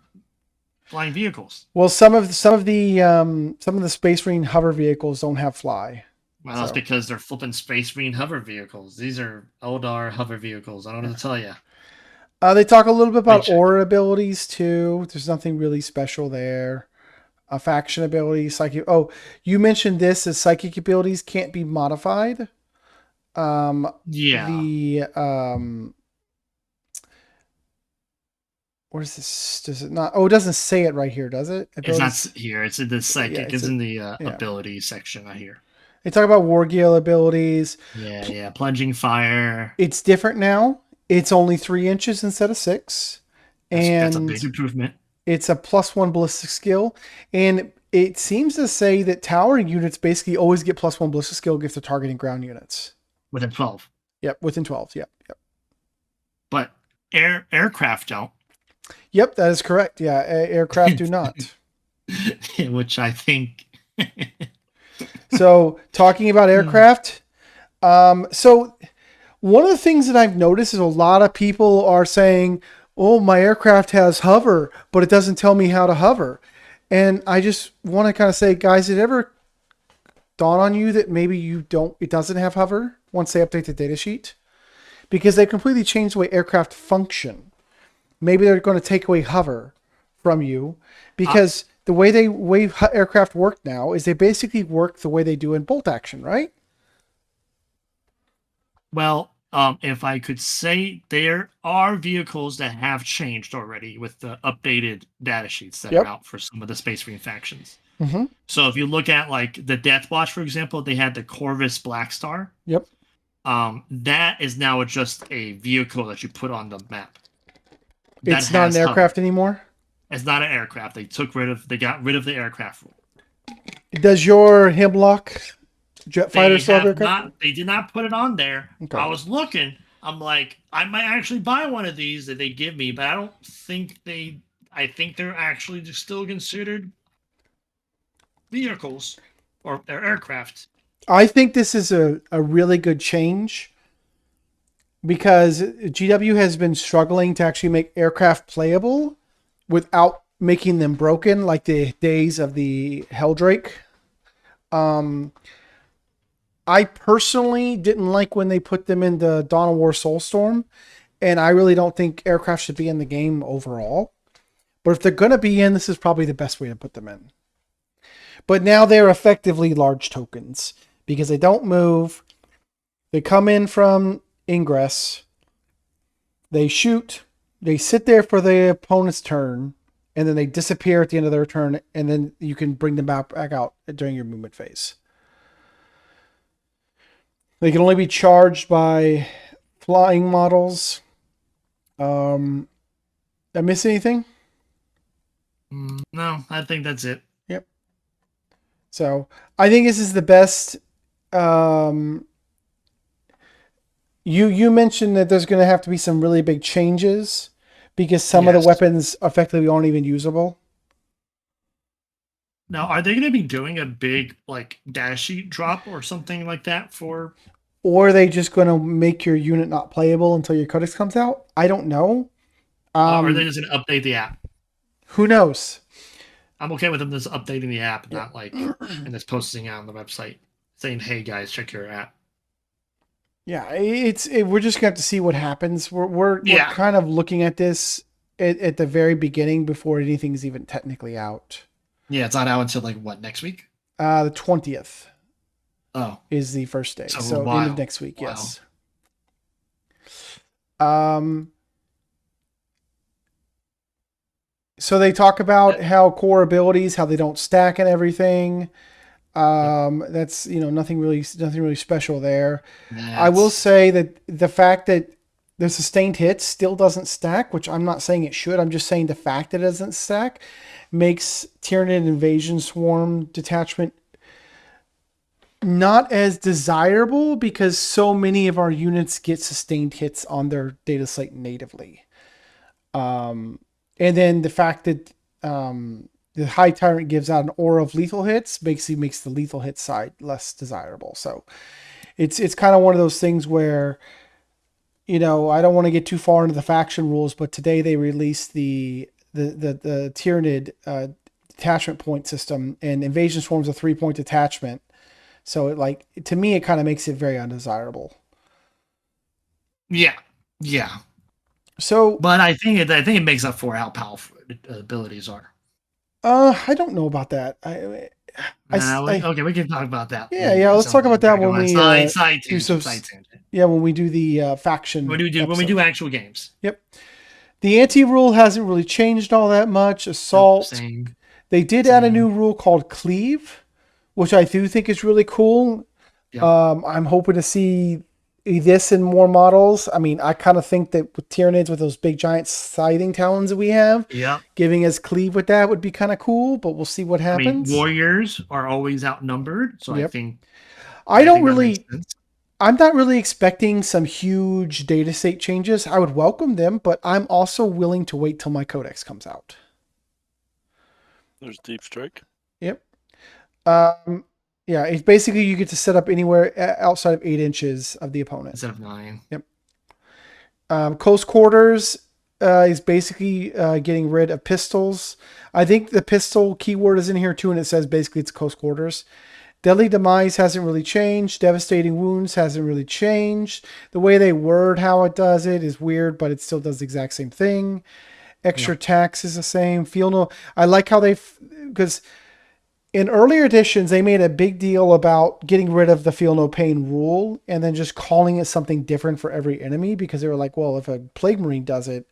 vehicles. Well, some of the Space Marine hover vehicles don't have fly. Well, that's So. because they're flipping Space Marine hover vehicles. These are Eldar hover vehicles. I don't know what to tell you. They talk a little bit about Check. aura abilities too. There's nothing really special there. Faction abilities, psychic. Oh, you mentioned this as psychic abilities can't be modified. Yeah. What is this? Does it not? Oh, it doesn't say it right here, does it? It's not here. It's in the psychic. Yeah, it's in the ability section right here. They talk about War Gale abilities. Yeah. Plunging fire. It's different now. It's only 3 inches instead of 6. That's a big improvement. It's a +1 ballistic skill. And it seems to say that towering units basically always get +1 ballistic skill if they're targeting ground units. Within 12. Yep, within 12. Yep. But aircraft don't. Yep, that is correct. Yeah, aircraft do not. Which I think. So, talking about aircraft, so one of the things that I've noticed is a lot of people are saying, "Oh, my aircraft has hover, but it doesn't tell me how to hover." And I just want to kind of say, guys, did it ever dawn on you that maybe it doesn't have hover once they update the datasheet? Because they completely changed the way aircraft function. Maybe they're going to take away hover from you because the way aircraft work now is they basically work the way they do in bolt action, right? Well, if I could say, there are vehicles that have changed already with the updated data sheets that are out for some of the Space Marine factions. Mm-hmm. So if you look at like the Death Watch, for example, they had the Corvus Black Star. Yep. That is now just a vehicle that you put on the map. It's not an aircraft anymore? It's not an aircraft. They got rid of the aircraft rule. Does your Hemlock jet fighter still have aircraft? They did not put it on there. Okay. I was looking. I'm like, I might actually buy one of these that they give me, but I don't think I think they're actually still considered vehicles. or their aircraft. I think this is a really good change because GW has been struggling to actually make aircraft playable without making them broken, like the days of the Helldrake. I personally didn't like when they put them into Dawn of War Soulstorm, and I really don't think aircraft should be in the game overall. But if they're going to be in, this is probably the best way to put them in. But now they're effectively large tokens because they don't move. They come in from ingress. They shoot. They sit there for the opponent's turn, and then they disappear at the end of their turn, and then you can bring them back out during your movement phase. They can only be charged by flying models. Did I miss anything? No, I think that's it. Yep. So I think this is the best. You mentioned that there's going to have to be some really big changes because some of the weapons effectively aren't even usable. Now, are they going to be doing a big like dash sheet drop or something like that for? Or are they just going to make your unit not playable until your codex comes out? I don't know. Or are they just going to update the app? Who knows? I'm okay with them just updating the app, not like and just posting it on the website saying, "Hey guys, check your app." Yeah, we're just gonna have to see what happens. We're kind of looking at this at the very beginning before anything's even technically out. Yeah, it's not out until like what, next week? The 20th. Oh, is the first day. So end of next week. Wow. Yes. So they talk about how core abilities, how they don't stack and everything. That's nothing really special there. I will say that the fact that the sustained hits still doesn't stack, which I'm not saying it should. I'm just saying the fact that it doesn't stack makes Tyranid Invasion Swarm detachment not as desirable because so many of our units get sustained hits on their data slate natively. And then the fact that the High Tyrant gives out an aura of lethal hits makes the lethal hit side less desirable. So it's kind of one of those things where, I don't want to get too far into the faction rules, but today they released the Tyranid detachment point system, and Invasion Swarm's a 3-point detachment. So to me, it kind of makes it very undesirable. Yeah. So, but I think it makes up for how powerful abilities are. I don't know about that. Okay, we can talk about that. Yeah. Let's talk about that when we when we do the faction. When we do actual games. Yep. The anti-rule hasn't really changed all that much. Assault. Same. They did add a new rule called Cleave, which I do think is really cool. Yep. I'm hoping to see this in more models. I mean, I kind of think that with Tyranids with those big giant scything talons that we have, giving us Cleave with that would be kind of cool, but we'll see what happens. I mean, warriors are always outnumbered, so I think I'm not really expecting some huge data state changes. I would welcome them, but I'm also willing to wait till my codex comes out. There's Deep Strike. Yep. Yeah, it's basically you get to set up anywhere outside of 8 inches of the opponent. Instead of 9. Yep. Close quarters is basically getting rid of pistols. I think the pistol keyword is in here too, and it says basically it's close quarters. Deadly Demise hasn't really changed. Devastating Wounds hasn't really changed. The way they word how it does it is weird, but it still does the exact same thing. Extra tax is the same. I like how because in earlier editions, they made a big deal about getting rid of the Feel No Pain rule and then just calling it something different for every enemy because they were like, well, if a Plague Marine does it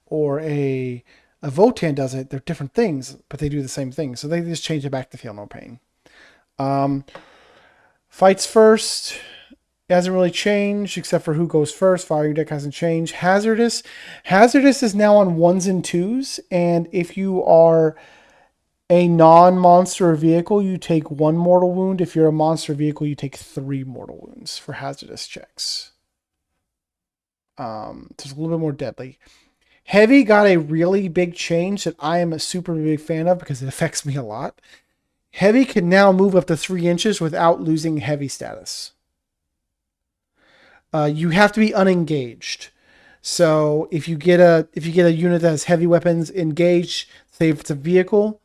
or a Votan does it, they're different things, but they do the same thing. So they just changed it back to Feel No Pain. Fights first hasn't really changed except for who goes first. Firing deck hasn't changed. Hazardous is now on 1s and 2s, and if you are a non-monster vehicle, you take 1 mortal wound. If you're a monster vehicle, you take 3 mortal wounds for hazardous checks. It's a little bit more deadly. Heavy got a really big change that I am a super big fan of because it affects me a lot. Heavy can now move up to 3 inches without losing heavy status. You have to be unengaged. So if you get a unit that has heavy weapons engaged, say if it's a vehicle,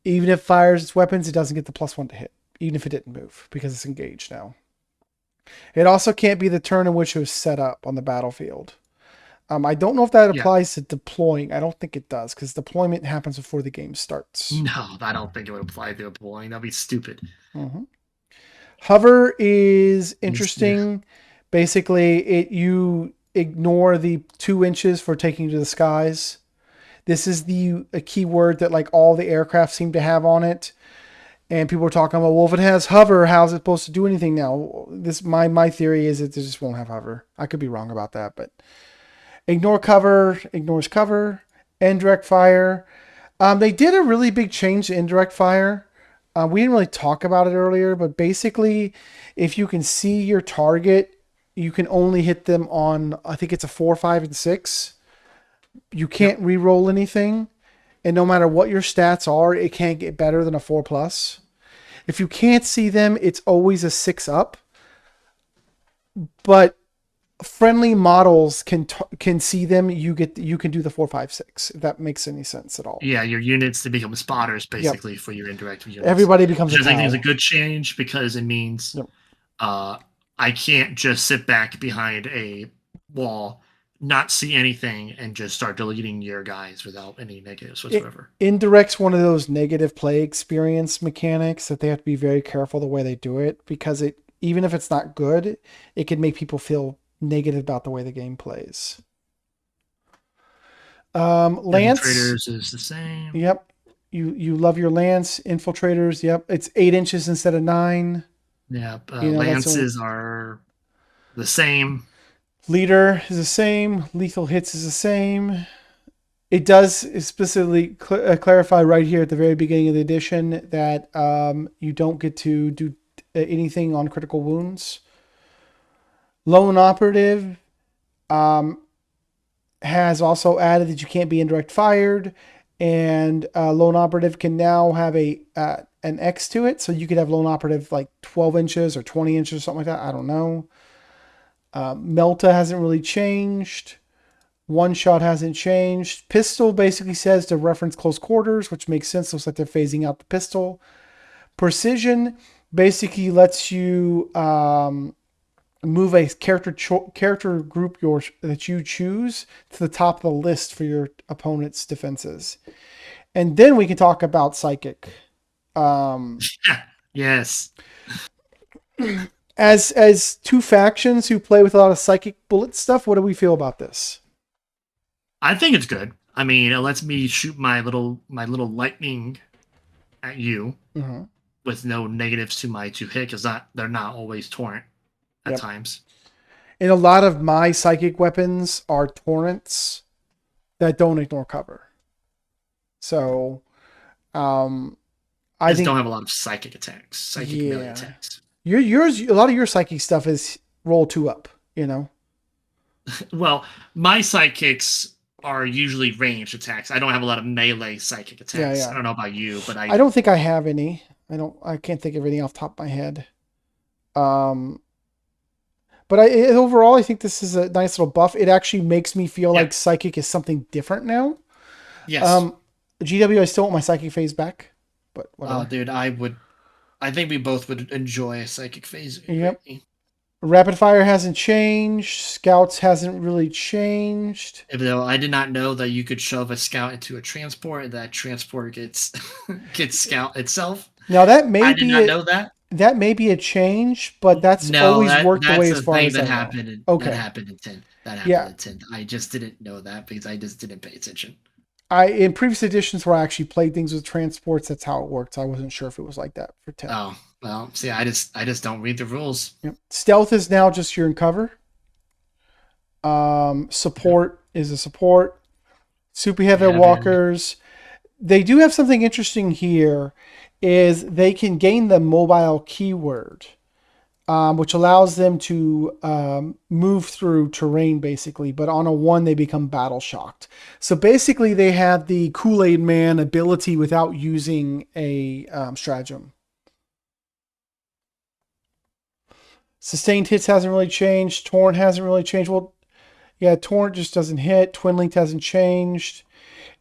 even if it fires its weapons, it doesn't get the +1 to hit, even if it didn't move, because it's engaged now. It also can't be the turn in which it was set up on the battlefield. I don't know if that applies to deploying. I don't think it does, because deployment happens before the game starts. No, I don't think it would apply to deploying. That'd be stupid. Mm-hmm. Hover is interesting. Basically, you ignore the 2 inches for taking to the skies. This is a key word that like all the aircraft seem to have on it. And people are talking about, well, if it has hover, how's it supposed to do anything now? My theory is it just won't have hover. I could be wrong about that, but ignore cover, ignores cover, indirect fire. They did a really big change to indirect fire. We didn't really talk about it earlier, but basically, if you can see your target, you can only hit them on, I think it's a 4, 5, and 6. You can't re-roll anything. And no matter what your stats are, it can't get better than a 4+. If you can't see them, it's always a 6 up. But friendly models can see them. You can do the 4, 5, 6. If that makes any sense at all. Yeah, your units to become spotters basically for your indirect units. Everybody becomes Which a I think cow. is a good change because it means I can't just sit back behind a wall, not see anything, and just start deleting your guys without any negatives whatsoever. Indirect's one of those negative play experience mechanics that they have to be very careful the way they do it, because even if it's not good, it can make people feel negative about the way the game plays. Lance Infiltrators is the same. Yep. You love your Lance. Infiltrators, yep. It's 8 inches instead of 9. Yeah, lances are the same. Leader is the same. Lethal hits is the same. It does specifically clarify right here at the very beginning of the edition that you don't get to do anything on critical wounds. Lone Operative has also added that you can't be indirect fired, and Lone Operative can now have an X to it, so you could have Lone Operative like 12 inches or 20 inches or something like that. I don't know. Melta hasn't really changed. One shot hasn't changed. Pistol basically says to reference close quarters, which makes sense. Looks like they're phasing out the pistol. Precision basically lets you move a character group that you choose to the top of the list for your opponent's defenses. And then we can talk about Psychic. Yes. As two factions who play with a lot of psychic bullet stuff, what do we feel about this? I think it's good. I mean, it lets me shoot my little lightning at you with no negatives to my 2 hit, because they're not always torrent at times. And a lot of my psychic weapons are torrents that don't ignore cover. So I think don't have a lot of psychic attacks, psychic melee attacks. Yours, a lot of your psychic stuff is roll 2 up, you know? Well, my psychics are usually ranged attacks. I don't have a lot of melee psychic attacks. I don't know about you, but I don't think I have any. I can't think of any off the top of my head. But overall, I think this is a nice little buff. It actually makes me feel like psychic is something different now. Yes. GW, I still want my psychic phase back, but whatever. Oh, dude, I think we both would enjoy a psychic phase. Yep. Rapid fire hasn't changed. Scouts hasn't really changed. Even though I did not know that you could shove a scout into a transport and that transport gets scout itself. Now that may I did not know that. That may be a change, but that's always worked the way as far as I know. That happened in 10. That happened in 10. I just didn't know that because I just didn't pay attention. In previous editions where I actually played things with transports, that's how it worked. So I wasn't sure if it was like that for 10. Oh, well, see, I just don't read the rules. Yep. Stealth is now just you're in cover. Support is a support. Super heavy walkers. They do have something interesting here, is they can gain the mobile keyword. which allows them to move through terrain basically. But on a 1, they become battle shocked. So basically, they have the Kool-Aid Man ability without using a stratagem. Sustained hits hasn't really changed. Torrent hasn't really changed. Well, yeah, Torrent just doesn't hit. Twin Linked hasn't changed.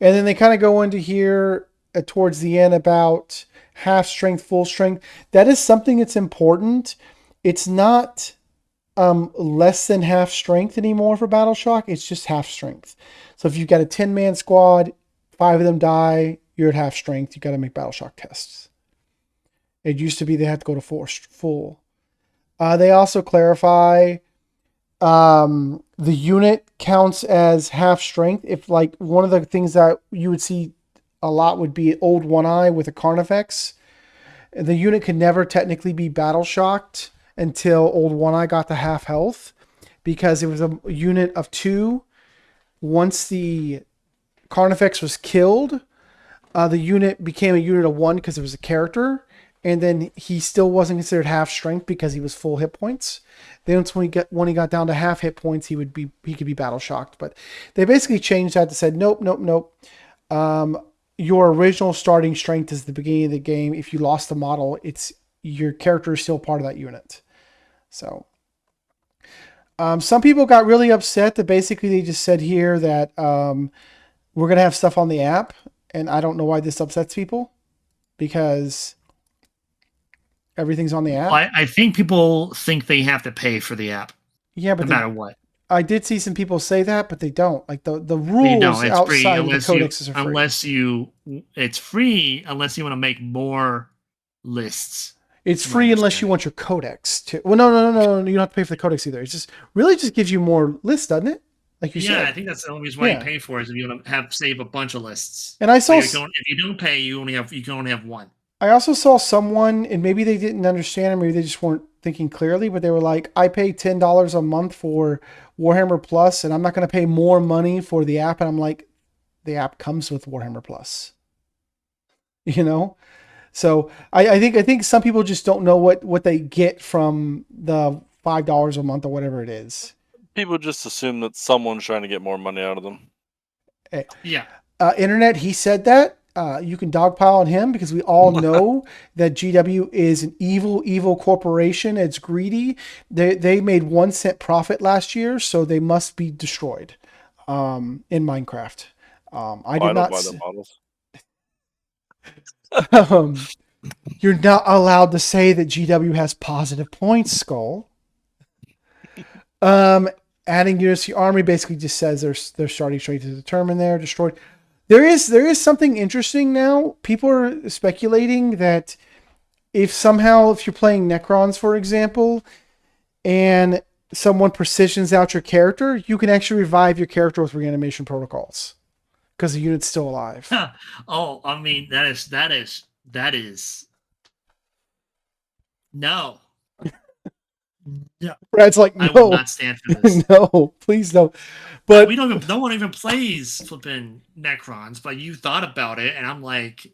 And then they kind of go into here towards the end about half strength, full strength. That is something that's important. It's not less than half strength anymore for Battle Shock. It's just half strength. So if you've got a 10-man squad, 5 of them die, you're at half strength. You got to make Battle Shock tests. It used to be they had to go to full. They also clarify the unit counts as half strength. If like one of the things that you would see a lot would be old One Eye with a Carnifex. The unit could never technically be battle shocked until old One Eye got to half health, because it was a unit of 2. Once the Carnifex was killed, the unit became a unit of 1 because it was a character, and then he still wasn't considered half strength because he was full hit points. Then when he got down to half hit points, he could be battle shocked. But they basically changed that to said nope. Your original starting strength is the beginning of the game. If you lost the model, it's your character is still part of that unit. So some people got really upset that basically they just said here that we're gonna have stuff on the app, and I don't know why this upsets people, because everything's on the app. I think people think they have to pay for the app. Yeah, but no matter what. I did see some people say that, but they don't. Like the They don't. rules It's free outside of the unless codexes you, are free. it's free unless you want to make more lists. It's free unless you want your codex to. Well, no. You don't have to pay for the codex either. It's just really just gives you more lists, doesn't it? Like you said. Yeah, I think that's the only reason why you pay for it, is if you want to save a bunch of lists. And I saw if you don't pay, you can only have 1. I also saw someone, and maybe they didn't understand, or maybe they just weren't thinking clearly, but they were like, I pay $10 a month for Warhammer Plus, and I'm not going to pay more money for the app. And I'm like, the app comes with Warhammer Plus. You know? So I think some people just don't know what they get from the $5 a month or whatever it is. People just assume that someone's trying to get more money out of them. Yeah. Internet, he said that. You can dogpile on him, because we all know that GW is an evil corporation. It's greedy. They made 1 cent profit last year, so they must be destroyed in Minecraft. I did not buy the models. You're not allowed to say that GW has positive points, Skull. Adding units to the army basically just says they're starting straight to determine they're destroyed. There is something interesting now. People are speculating that if you're playing Necrons, for example, and someone precisions out your character, you can actually revive your character with reanimation protocols because the unit's still alive. Oh, I mean, that is no. Yeah, Brad's like, no. I will not stand for this. No, please don't. But no one even plays flipping Necrons, but you thought about it, and I'm like,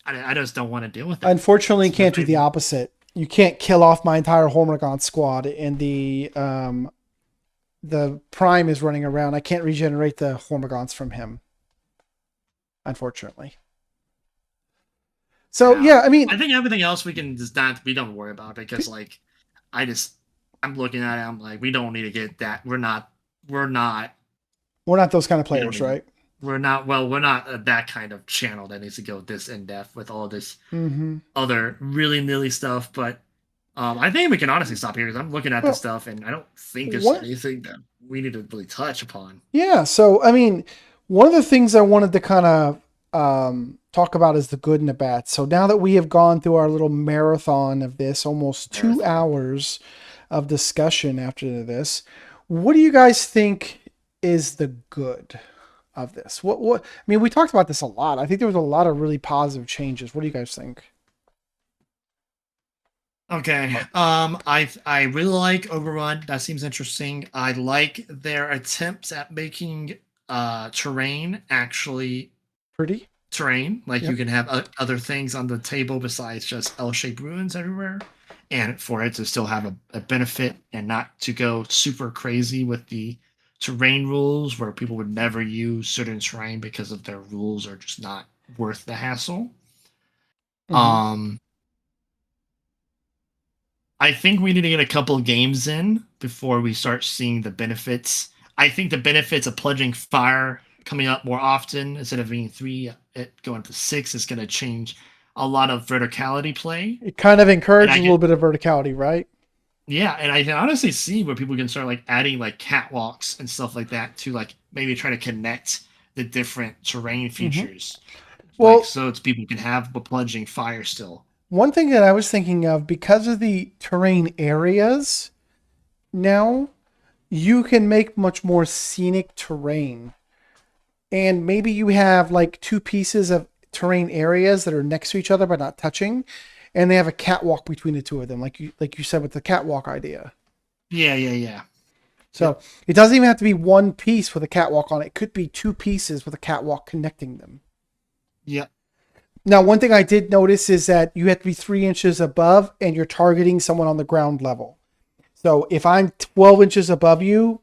I just don't want to deal with it. Unfortunately, you can't do the opposite. You can't kill off my entire Hormagaun squad, and the Prime is running around. I can't regenerate the Hormagaunts from him, unfortunately. So yeah, I mean, I think everything else we don't worry about, because like I'm looking at it, I'm like, we don't need to get that. We're not those kind of players, right? We're not that kind of channel that needs to go this in depth with all this other really nilly stuff. But I think we can honestly stop here, because I'm looking at this stuff and I don't think there's anything that we need to really touch upon. Yeah. So, I mean, one of the things I wanted to kind of talk about is the good and the bad. So now that we have gone through our little marathon of this, almost 2 hours of discussion after this, what do you guys think is the good of this? What I mean, we talked about this a lot. I think there was a lot of really positive changes. What do you guys think? Okay. I really like Overrun. That seems interesting. I like their attempts at making terrain actually pretty terrain. Like you can have other things on the table besides just L-shaped ruins everywhere. and for it to still have a benefit and not to go super crazy with the terrain rules where people would never use certain terrain because of their rules are just not worth the hassle. Mhm. I think we need to get a couple games in before we start seeing the benefits. I think the benefits of pledging fire coming up more often instead of being 3, it going to 6 is going to change a lot of verticality play. It kind of And encourages I a get little bit of verticality, right? Yeah, and I can honestly see where people can start like adding like catwalks and stuff like that to like maybe try to connect the different terrain Mhm. features, like Well, so it's people can have the plunging fire still. one thing that I was thinking of, because of the terrain areas, now you can make much more scenic terrain. And maybe you have like two pieces of terrain areas that are next to each other but not touching, and they have a catwalk between the two of them, like you said with the catwalk idea. Yeah, yeah, yeah. So Yep. it doesn't even have to be one piece with a catwalk on it. It could be two pieces with a catwalk connecting them. Yep. Now, one thing I did notice is that you have to be 3 inches above and you're targeting someone on the ground level. So if I'm 12 inches above you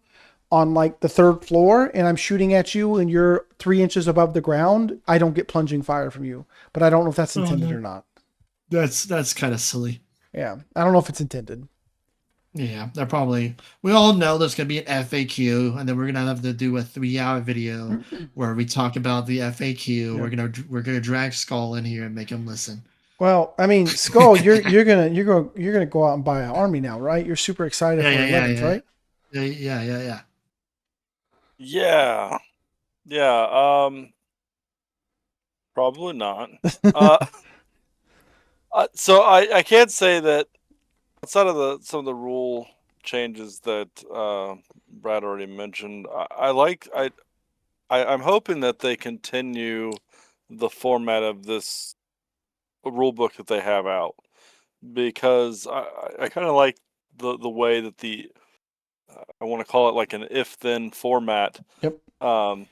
on like the third floor and I'm shooting at you and you're 3 inches above the ground, I don't get plunging fire from you. But I don't know if that's Oh intended no, or not. that's kind of silly. Yeah, I don't know if it's intended. Yeah, they're probably. We all know there's gonna be an FAQ, and then we're gonna have to do a 3-hour video where we talk about the FAQ. Yeah. We're gonna drag Skull in here and make him listen. Well, I mean, Skull, you're gonna go out and buy an army now, right? You're super excited Yeah, for yeah, yeah, 11th, yeah, right? yeah, yeah, yeah, yeah. Yeah. Yeah. Probably not. Uh, so I can't say that outside of some of the rule changes that Brad already mentioned. I'm hoping that they continue the format of this rule book that they have out, because I kind of like the way that I want to call it like an if then format. Yep. Um,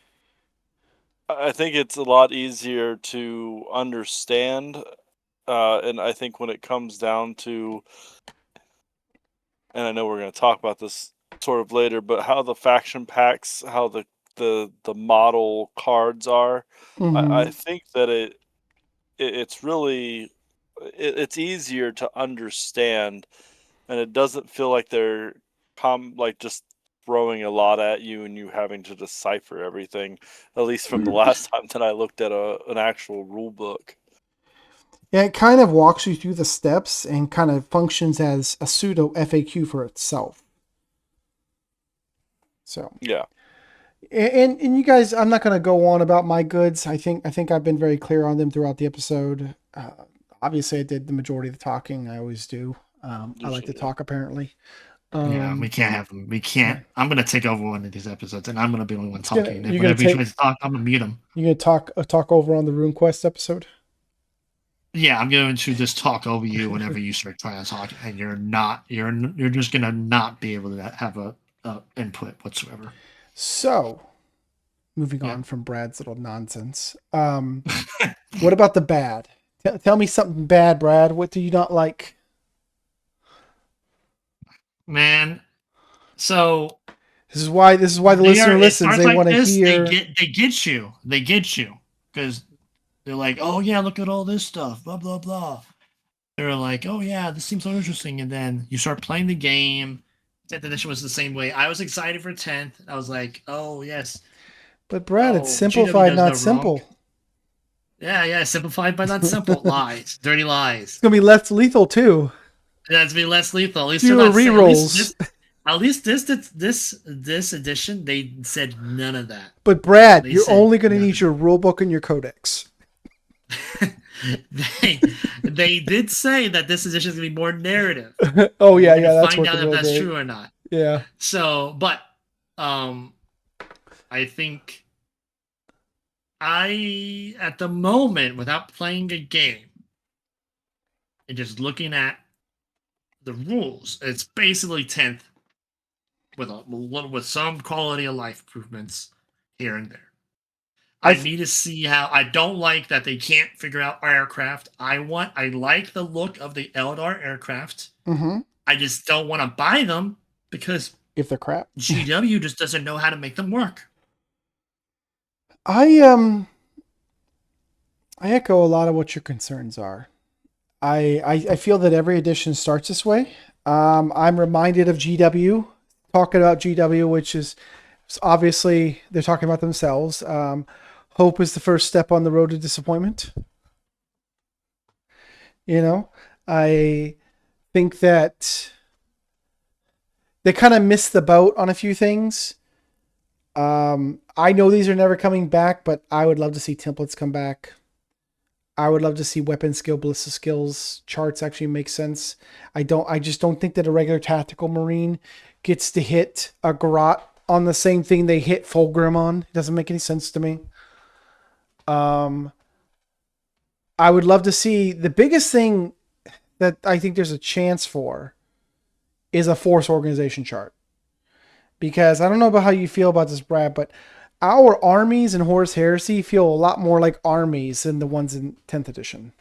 I think it's a lot easier to understand, and I think when it comes down to, and I know we're going to talk about this sort of later, but how the faction packs, how the model cards are, I Mm-hmm. think that it's really it's easier to understand, and it doesn't feel like they're like just throwing a lot at you and you having to decipher everything. At least from the last time that I looked at an actual rule book. Yeah, it kind of walks you through the steps and kind of functions as a pseudo FAQ for itself. So, Yeah. and you guys, I'm not going to go on about my goods. I think I've been very clear on them throughout the episode. Obviously, I did the majority of the talking. I always do. I like to Usually. talk apparently. Yeah, we can't have him. We can't. Yeah. I'm gonna take over one of these episodes, and I'm gonna be the only one It's gonna talking. And you're gonna whenever he take tries to talk, I'm gonna mute him. you're gonna talk over on the RuneQuest episode. Yeah, I'm going to just talk over you whenever you start trying to talk, and you're just gonna not be able to have a input whatsoever. So, moving Yeah. on from Brad's little nonsense. What about the bad? Tell me something bad, Brad. What do you not like? Man, so This is why the they are. listener It listens. starts They like want to this. They hear. get they get you. They get you because they're like, oh yeah, look at all this stuff. Blah blah blah. They're like, oh yeah, this seems so interesting, and then you start playing the game. 10th edition was the same way. I was excited for 10th. I was like, oh yes, But Brad, it's oh GW simplified, does not no wrong. simple. Yeah, yeah, simplified but not simple. It's Lies, dirty lies. gonna be less lethal too. That's be less lethal. At least they're Fewer not saying. At least rerolls. this. At least this edition, they said none of that. But Brad, They you're said only gonna none need your rule book and your codex. they they did say that this edition is gonna be more narrative. Oh We're yeah, gonna that's find working out if real that's great. true or not. Yeah. So, but I think at the moment, without playing a game and just looking at the rules, it's basically 10th with some quality of life improvements here and there. I need to see how. I don't like that they can't figure out aircraft. I like the look of the Eldar aircraft. Mm-hmm. I just don't want to buy them because If they're crap. GW just doesn't know how to make them work. I echo a lot of what your concerns are. I feel that every edition starts this way. I'm reminded of GW, talking about GW, which is obviously they're talking about themselves. Hope is the first step on the road to disappointment. You know, I think that they kind of missed the boat on a few things. I know these are never coming back, but I would love to see templates come back. I would love to see weapon skill, ballista skills charts actually make sense. I just don't think that a regular tactical marine gets to hit a garrote on the same thing they hit Fulgrim on. It doesn't make any sense to me. I would love to see the biggest thing that I think there's a chance for is a force organization chart. Because I don't know about how you feel about this, Brad, but our armies in Horus Heresy feel a lot more like armies than the ones in 10th edition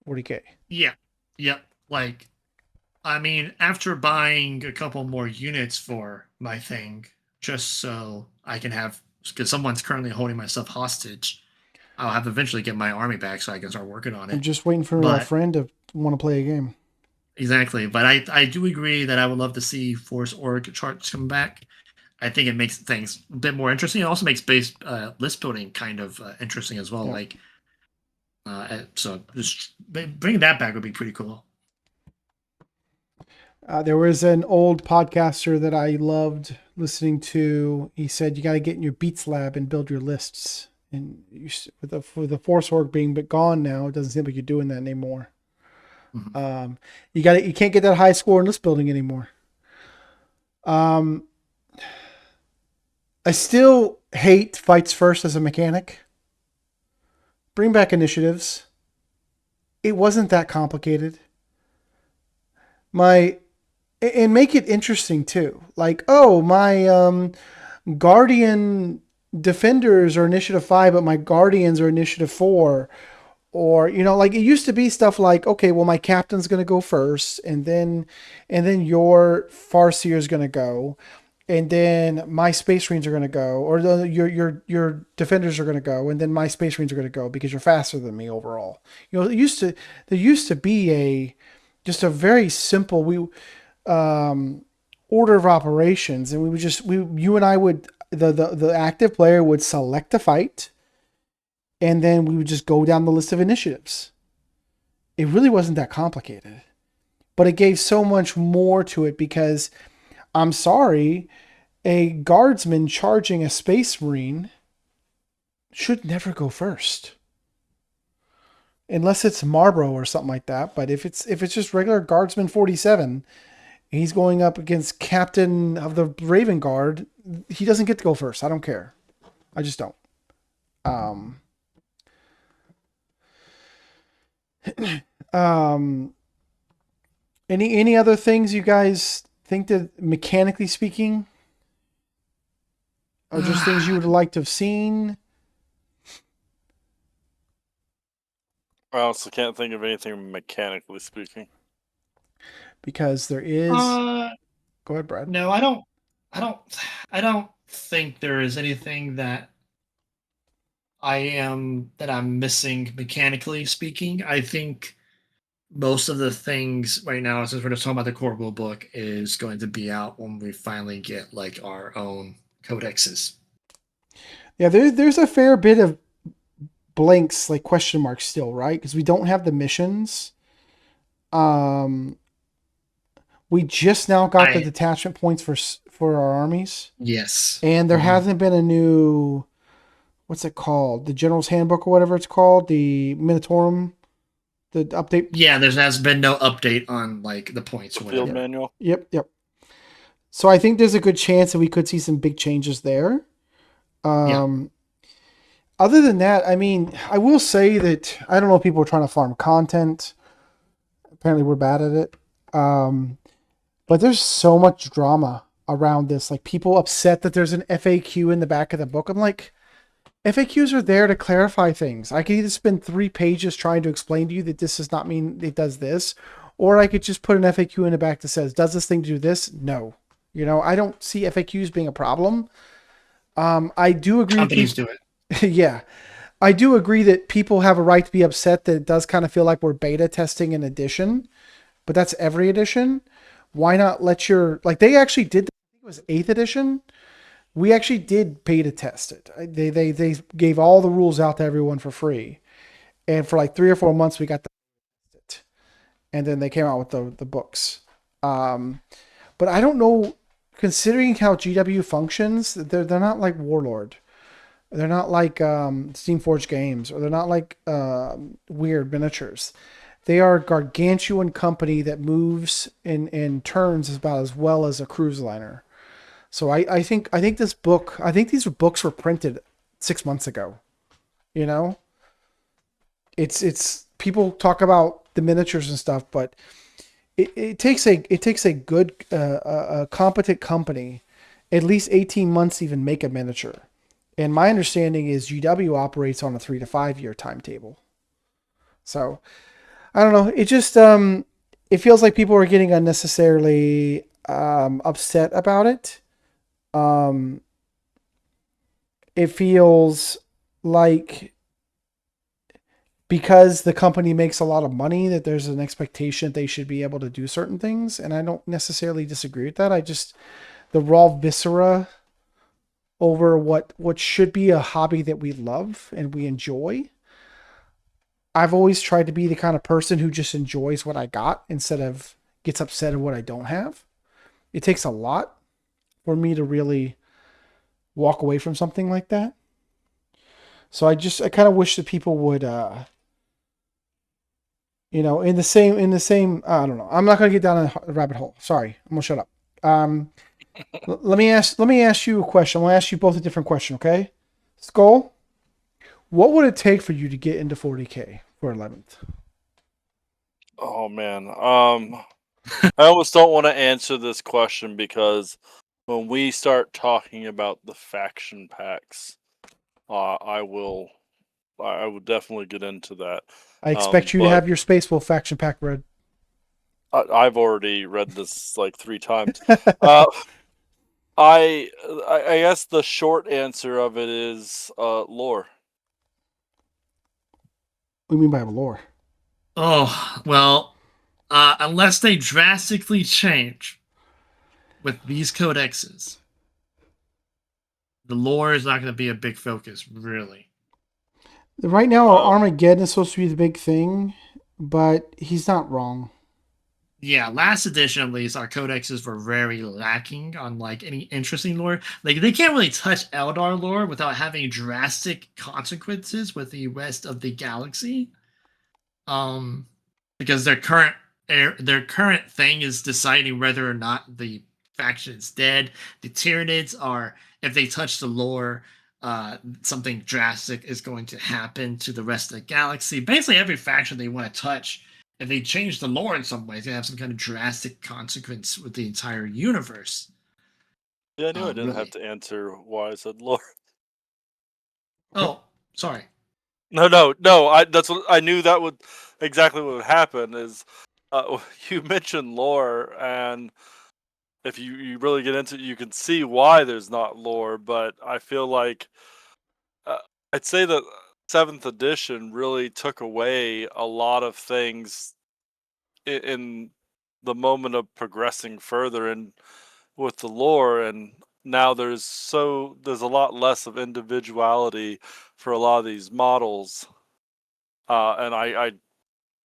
40k. Yeah. Yep. Like, I mean, after buying a couple more units for my thing, just so I can have, because someone's currently holding my stuff hostage, I'll have to eventually get my army back so I can start working on it. I'm just waiting for a friend to want to play a game. Exactly. But I do agree that I would love to see Force Org charts come back. I think it makes things a bit more interesting. It also makes base list building kind of interesting as well. Yeah. Like, so just bringing that back would be pretty cool. There was an old podcaster that I loved listening to. He said, you got to get in your Beats lab and build your lists. And with the Force Org being gone now, it doesn't seem like you're doing that anymore. Mm-hmm. You can't get that high score in list building anymore. I still hate fights first as a mechanic. Bring back initiatives. It wasn't that complicated. And make it interesting too. Like, oh, my Guardian defenders are initiative 5, but my Guardians are initiative 4. Or, like it used to be stuff like, okay, well, my captain's going to go first, and then your Farseer is going to go. And then my Space Marines are going to go, or your defenders are going to go, and then my Space Marines are going to go because you're faster than me overall. There used to be just a very simple order of operations, and you and I would the active player would select a fight, and then we would just go down the list of initiatives. It really wasn't that complicated, but it gave so much more to it because. I'm sorry, a guardsman charging a Space Marine should never go first. Unless it's Marlboro or something like that. But if it's just regular Guardsman 47, he's going up against Captain of the Raven Guard, he doesn't get to go first. I don't care. I just don't. Any other things you guys think that mechanically speaking are just things you would like to have seen? I also can't think of anything mechanically speaking. Because there is. Go ahead, Brad. No, I don't think there is anything that I'm missing mechanically speaking. I think most of the things right now, since we're just talking about the core rule book, is going to be out when we finally get like our own codexes. Yeah, there's a fair bit of blanks, like question marks still, right? Because we don't have the missions. We just now got the detachment points for our armies. Yes. And there hasn't been a new, what's it called? The General's Handbook or whatever it's called, the Minotaurum. The update. Yeah, there has been no update on like the points. The field manual. Yep. So I think there's a good chance that we could see some big changes there. Other than that, I mean, I will say that I don't know if people are trying to farm content. Apparently, we're bad at it. But there's so much drama around this. Like people upset that there's an FAQ in the back of the book. I'm like, FAQs are there to clarify things. I could either spend 3 pages trying to explain to you that this does not mean it does this, or I could just put an FAQ in the back that says, does this thing do this? No. I don't see FAQs being a problem. I do agree with Companies people. do it. Yeah. I do agree that people have a right to be upset that it does kind of feel like we're beta testing an edition, but that's every edition. Why not let they actually did, I think it was 8th edition. We actually did beta test it. They gave all the rules out to everyone for free. And for like 3 or 4 months, we got it. And then they came out with the books. But I don't know, considering how GW functions, they're not like Warlord. They're not like Steamforged Games, or they're not like Weird Miniatures. They are a gargantuan company that moves in turns about as well as a cruise liner. So I think these books were printed 6 months ago. You know, it's people talk about the miniatures and stuff, but it takes a good a competent company at least 18 months to even make a miniature. And my understanding is GW operates on a 3 to 5 year timetable. So I don't know. It just it feels like people are getting unnecessarily upset about it. Um, it feels like because the company makes a lot of money that there's an expectation that they should be able to do certain things, and I don't necessarily disagree with that. I just the raw viscera over what should be a hobby that we love and we enjoy. I've always tried to be the kind of person who just enjoys what I got instead of gets upset at what I don't have. It takes a lot for me to really walk away from something like that. So I kind of wish that people would in the same I don't know. I'm not going to get down a rabbit hole. Sorry. I'm going to shut up. Let me ask you a question. I'm going to ask you both a different question, okay? Skull, what would it take for you to get into 40k for 11th? Oh man. I almost don't want to answer this question because when we start talking about the faction packs, I will definitely get into that. I expect you to But have your Space Wolf faction pack read. I've already read this like 3 times. Uh, I guess the short answer of it is lore. What do you mean by lore? Oh, well, unless they drastically change with these codexes, the lore is not going to be a big focus, really. Right now, Uh, Armageddon is supposed to be the big thing, but he's not wrong. Yeah, last edition at least, our codexes were very lacking on like any interesting lore. Like they can't really touch Eldar lore without having drastic consequences with the rest of the galaxy. Um, because their current thing is deciding whether or not the faction is dead. The Tyranids are, if they touch the lore, something drastic is going to happen to the rest of the galaxy. Basically, every faction they want to touch, if they change the lore in some way, it's gonna have some kind of drastic consequence with the entire universe. yeah, I knew I didn't have Really. to answer why I said lore. Okay. Oh, sorry. No. That's what I knew that would exactly what would happen is you mentioned lore, and if you really get into it, you can see why there's not lore. But I feel like uh, I'd say that seventh edition really took away a lot of things in the moment of progressing further and with the lore, and now there's a lot less of individuality for a lot of these models. And I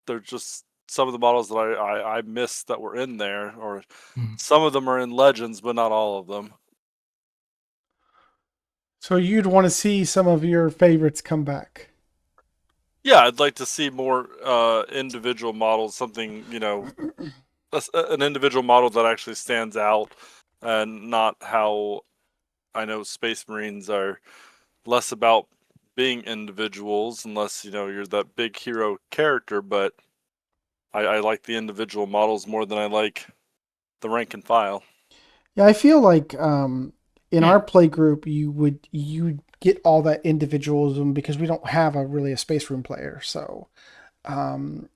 they're just some of the models that I missed that were in there, or Hmm. some of them are in Legends, but not all of them. So you'd want to see some of your favorites come back. Yeah, I'd like to see more individual models, something an individual model that actually stands out, and not how I know Space Marines are less about being individuals, unless you're that big hero character. But I like the individual models more than I like the rank and file. Yeah, I feel like in Hmm. our play group, you get all that individualism because we don't have really a Space Room player. So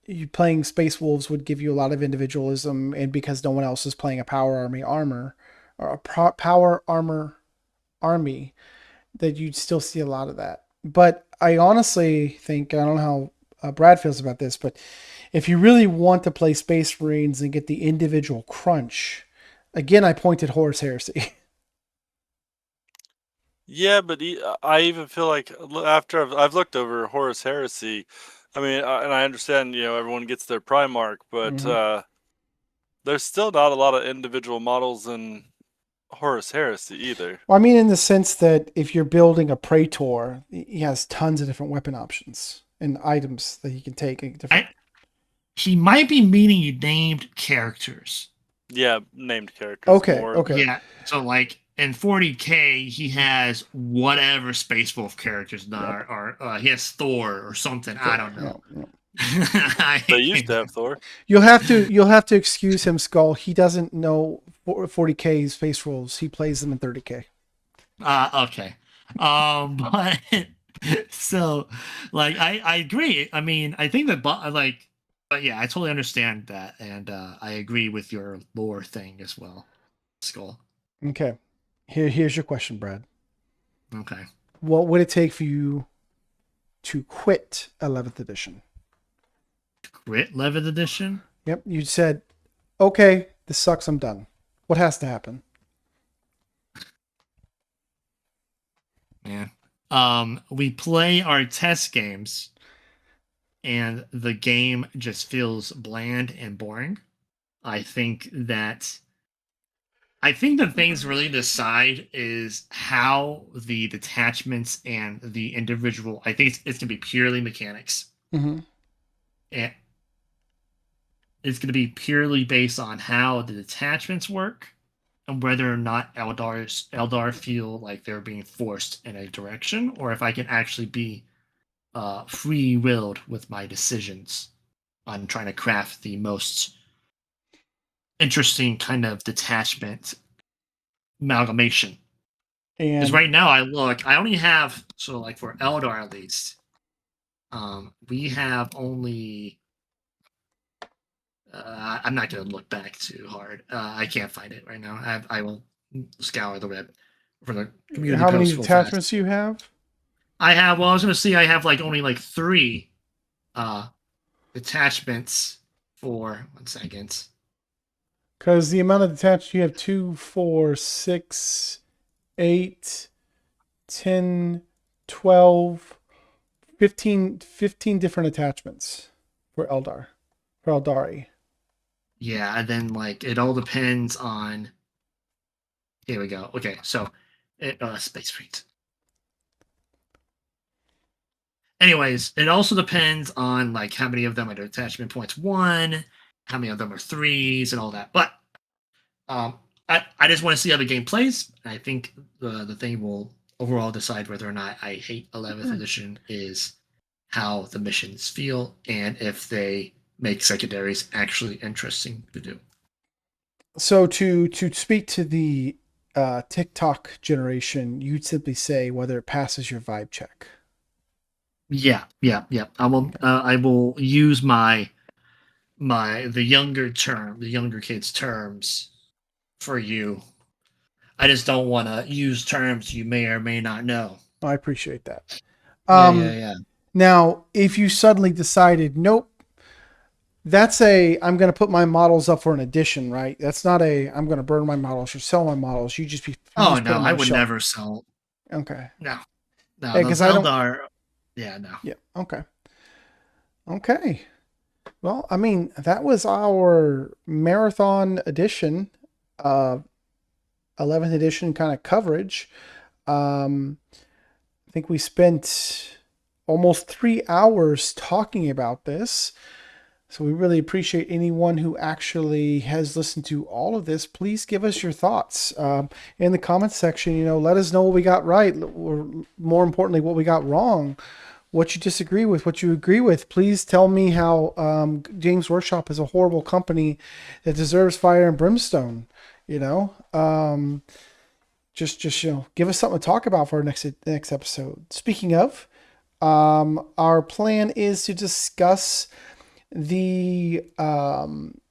you playing Space Wolves would give you a lot of individualism, and because no one else is playing a power armor or a power armor army, that you'd still see a lot of that. But I honestly think, I don't know how Brad feels about this, but if you really want to play Space Marines and get the individual crunch, again, I pointed Horus Heresy. Yeah, but I even feel like after I've looked over Horus Heresy, I mean, and I understand, everyone gets their Primarch, but Mhm. there's still not a lot of individual models in Horus Heresy either. Well, I mean, in the sense that if you're building a Praetor, he has tons of different weapon options and items that he can take. Different. He might be meaning named characters. Yeah, named characters Okay, more. okay. Yeah. So like in 40k, he has whatever Space Wolf characters Yep. or he has Thor or something. I don't Yeah, know. yeah. They used to have Thor. You'll have to excuse him, Skull. He doesn't know 40k space rules. He plays them in 30k. Okay. But so like I agree. I mean, I think that but yeah, I totally understand that, and I agree with your lore thing as well, Skull. Okay. Here's your question, Brad. Okay. What would it take for you to quit 11th edition? Grit 11th edition. Yep. You said, okay, this sucks. I'm done. What has to happen? Yeah. We play our test games, and the game just feels bland and boring. I think that the things really decide is how the detachments and the individual. I think it's gonna be purely mechanics. Mm-hmm. And it's gonna be purely based on how the detachments work and whether or not Eldar feel like they're being forced in a direction, or if I can actually be free willed with my decisions on trying to craft the most interesting kind of detachment amalgamation. Because And right now I only have, so like for Eldar at least, we have only. I'm not going to look back too hard. I can't find it right now. I will scour the web for the community how many post real fast. attachments do you have? I have. Well, I was going to say I have like only like 3 uh, attachments for 1 second. Because the amount of detached you have 2, 4, 6, 8, 10, 12, 15 different attachments for Eldar, for Eldari. Yeah, and then like it all depends on. Here we go. Okay, so Space Marines. Anyways, it also depends on like how many of them are attachment points 1, how many of them are 3s, and all that. But I just want to see how the game plays. I think the thing will overall decide whether or not I hate 11th edition is how the missions feel and if they make secondaries actually interesting to do. So to speak to the TikTok generation, you'd simply say whether it passes your vibe check. Yeah. I will use the younger kids' terms for you. I just don't want to use terms you may or may not know. I appreciate that. Yeah. Now, if you suddenly decided, nope, I'm going to put my models up for an edition, right? That's not I'm going to burn my models or sell my models. You just put No, them I on the would shelf. never sell. Okay. No, Because those I don't. Eldar. Yeah, no. Yeah. Okay. Okay. Well, I mean, that was our marathon edition, 11th edition kind of coverage. I think we spent almost 3 hours talking about this. So we really appreciate anyone who actually has listened to all of this. Please give us your thoughts in the comments section. Let us know what we got right, or more importantly, what we got wrong, what you disagree with, what you agree with. Please tell me how James Workshop is a horrible company that deserves fire and brimstone. just give us something to talk about for our next episode. Speaking of, our plan is to discuss the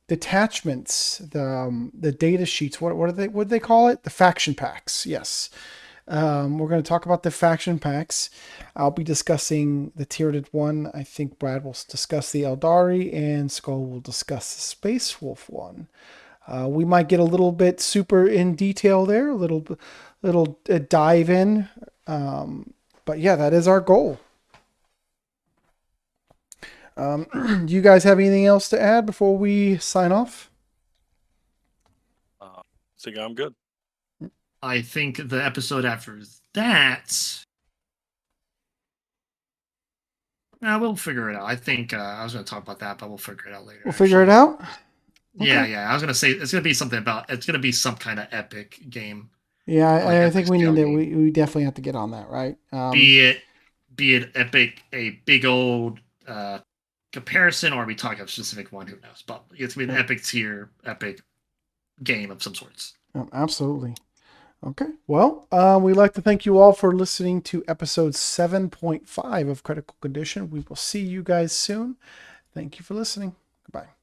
detachments, the data sheets. What do they call it? The faction packs. Yes. We're going to talk about the faction packs. I'll be discussing the tiered one. I think Brad will discuss the Eldari, and Skull will discuss the Space Wolf one. We might get a little bit super in detail there, a little dive in. But yeah, that is our goal. Do you guys have anything else to add before we sign off? I think I'm good. I think the episode after that, we'll figure it out. I think I was going to talk about that, but we'll figure it out later. We'll figure it out. Yeah, Okay. yeah. I was going to say it's going to be something about. It's going to be some kind of epic game. Yeah, Like I epic think we scale need to. game. We definitely have to get on that, right? Be it epic, a big old comparison, or we talk a specific one. Who knows? But it's going to be an epic tier, epic game of some sorts. Absolutely. Okay. Well, we'd like to thank you all for listening to episode 7.5 of Critical Condition. We will see you guys soon. Thank you for listening. Goodbye.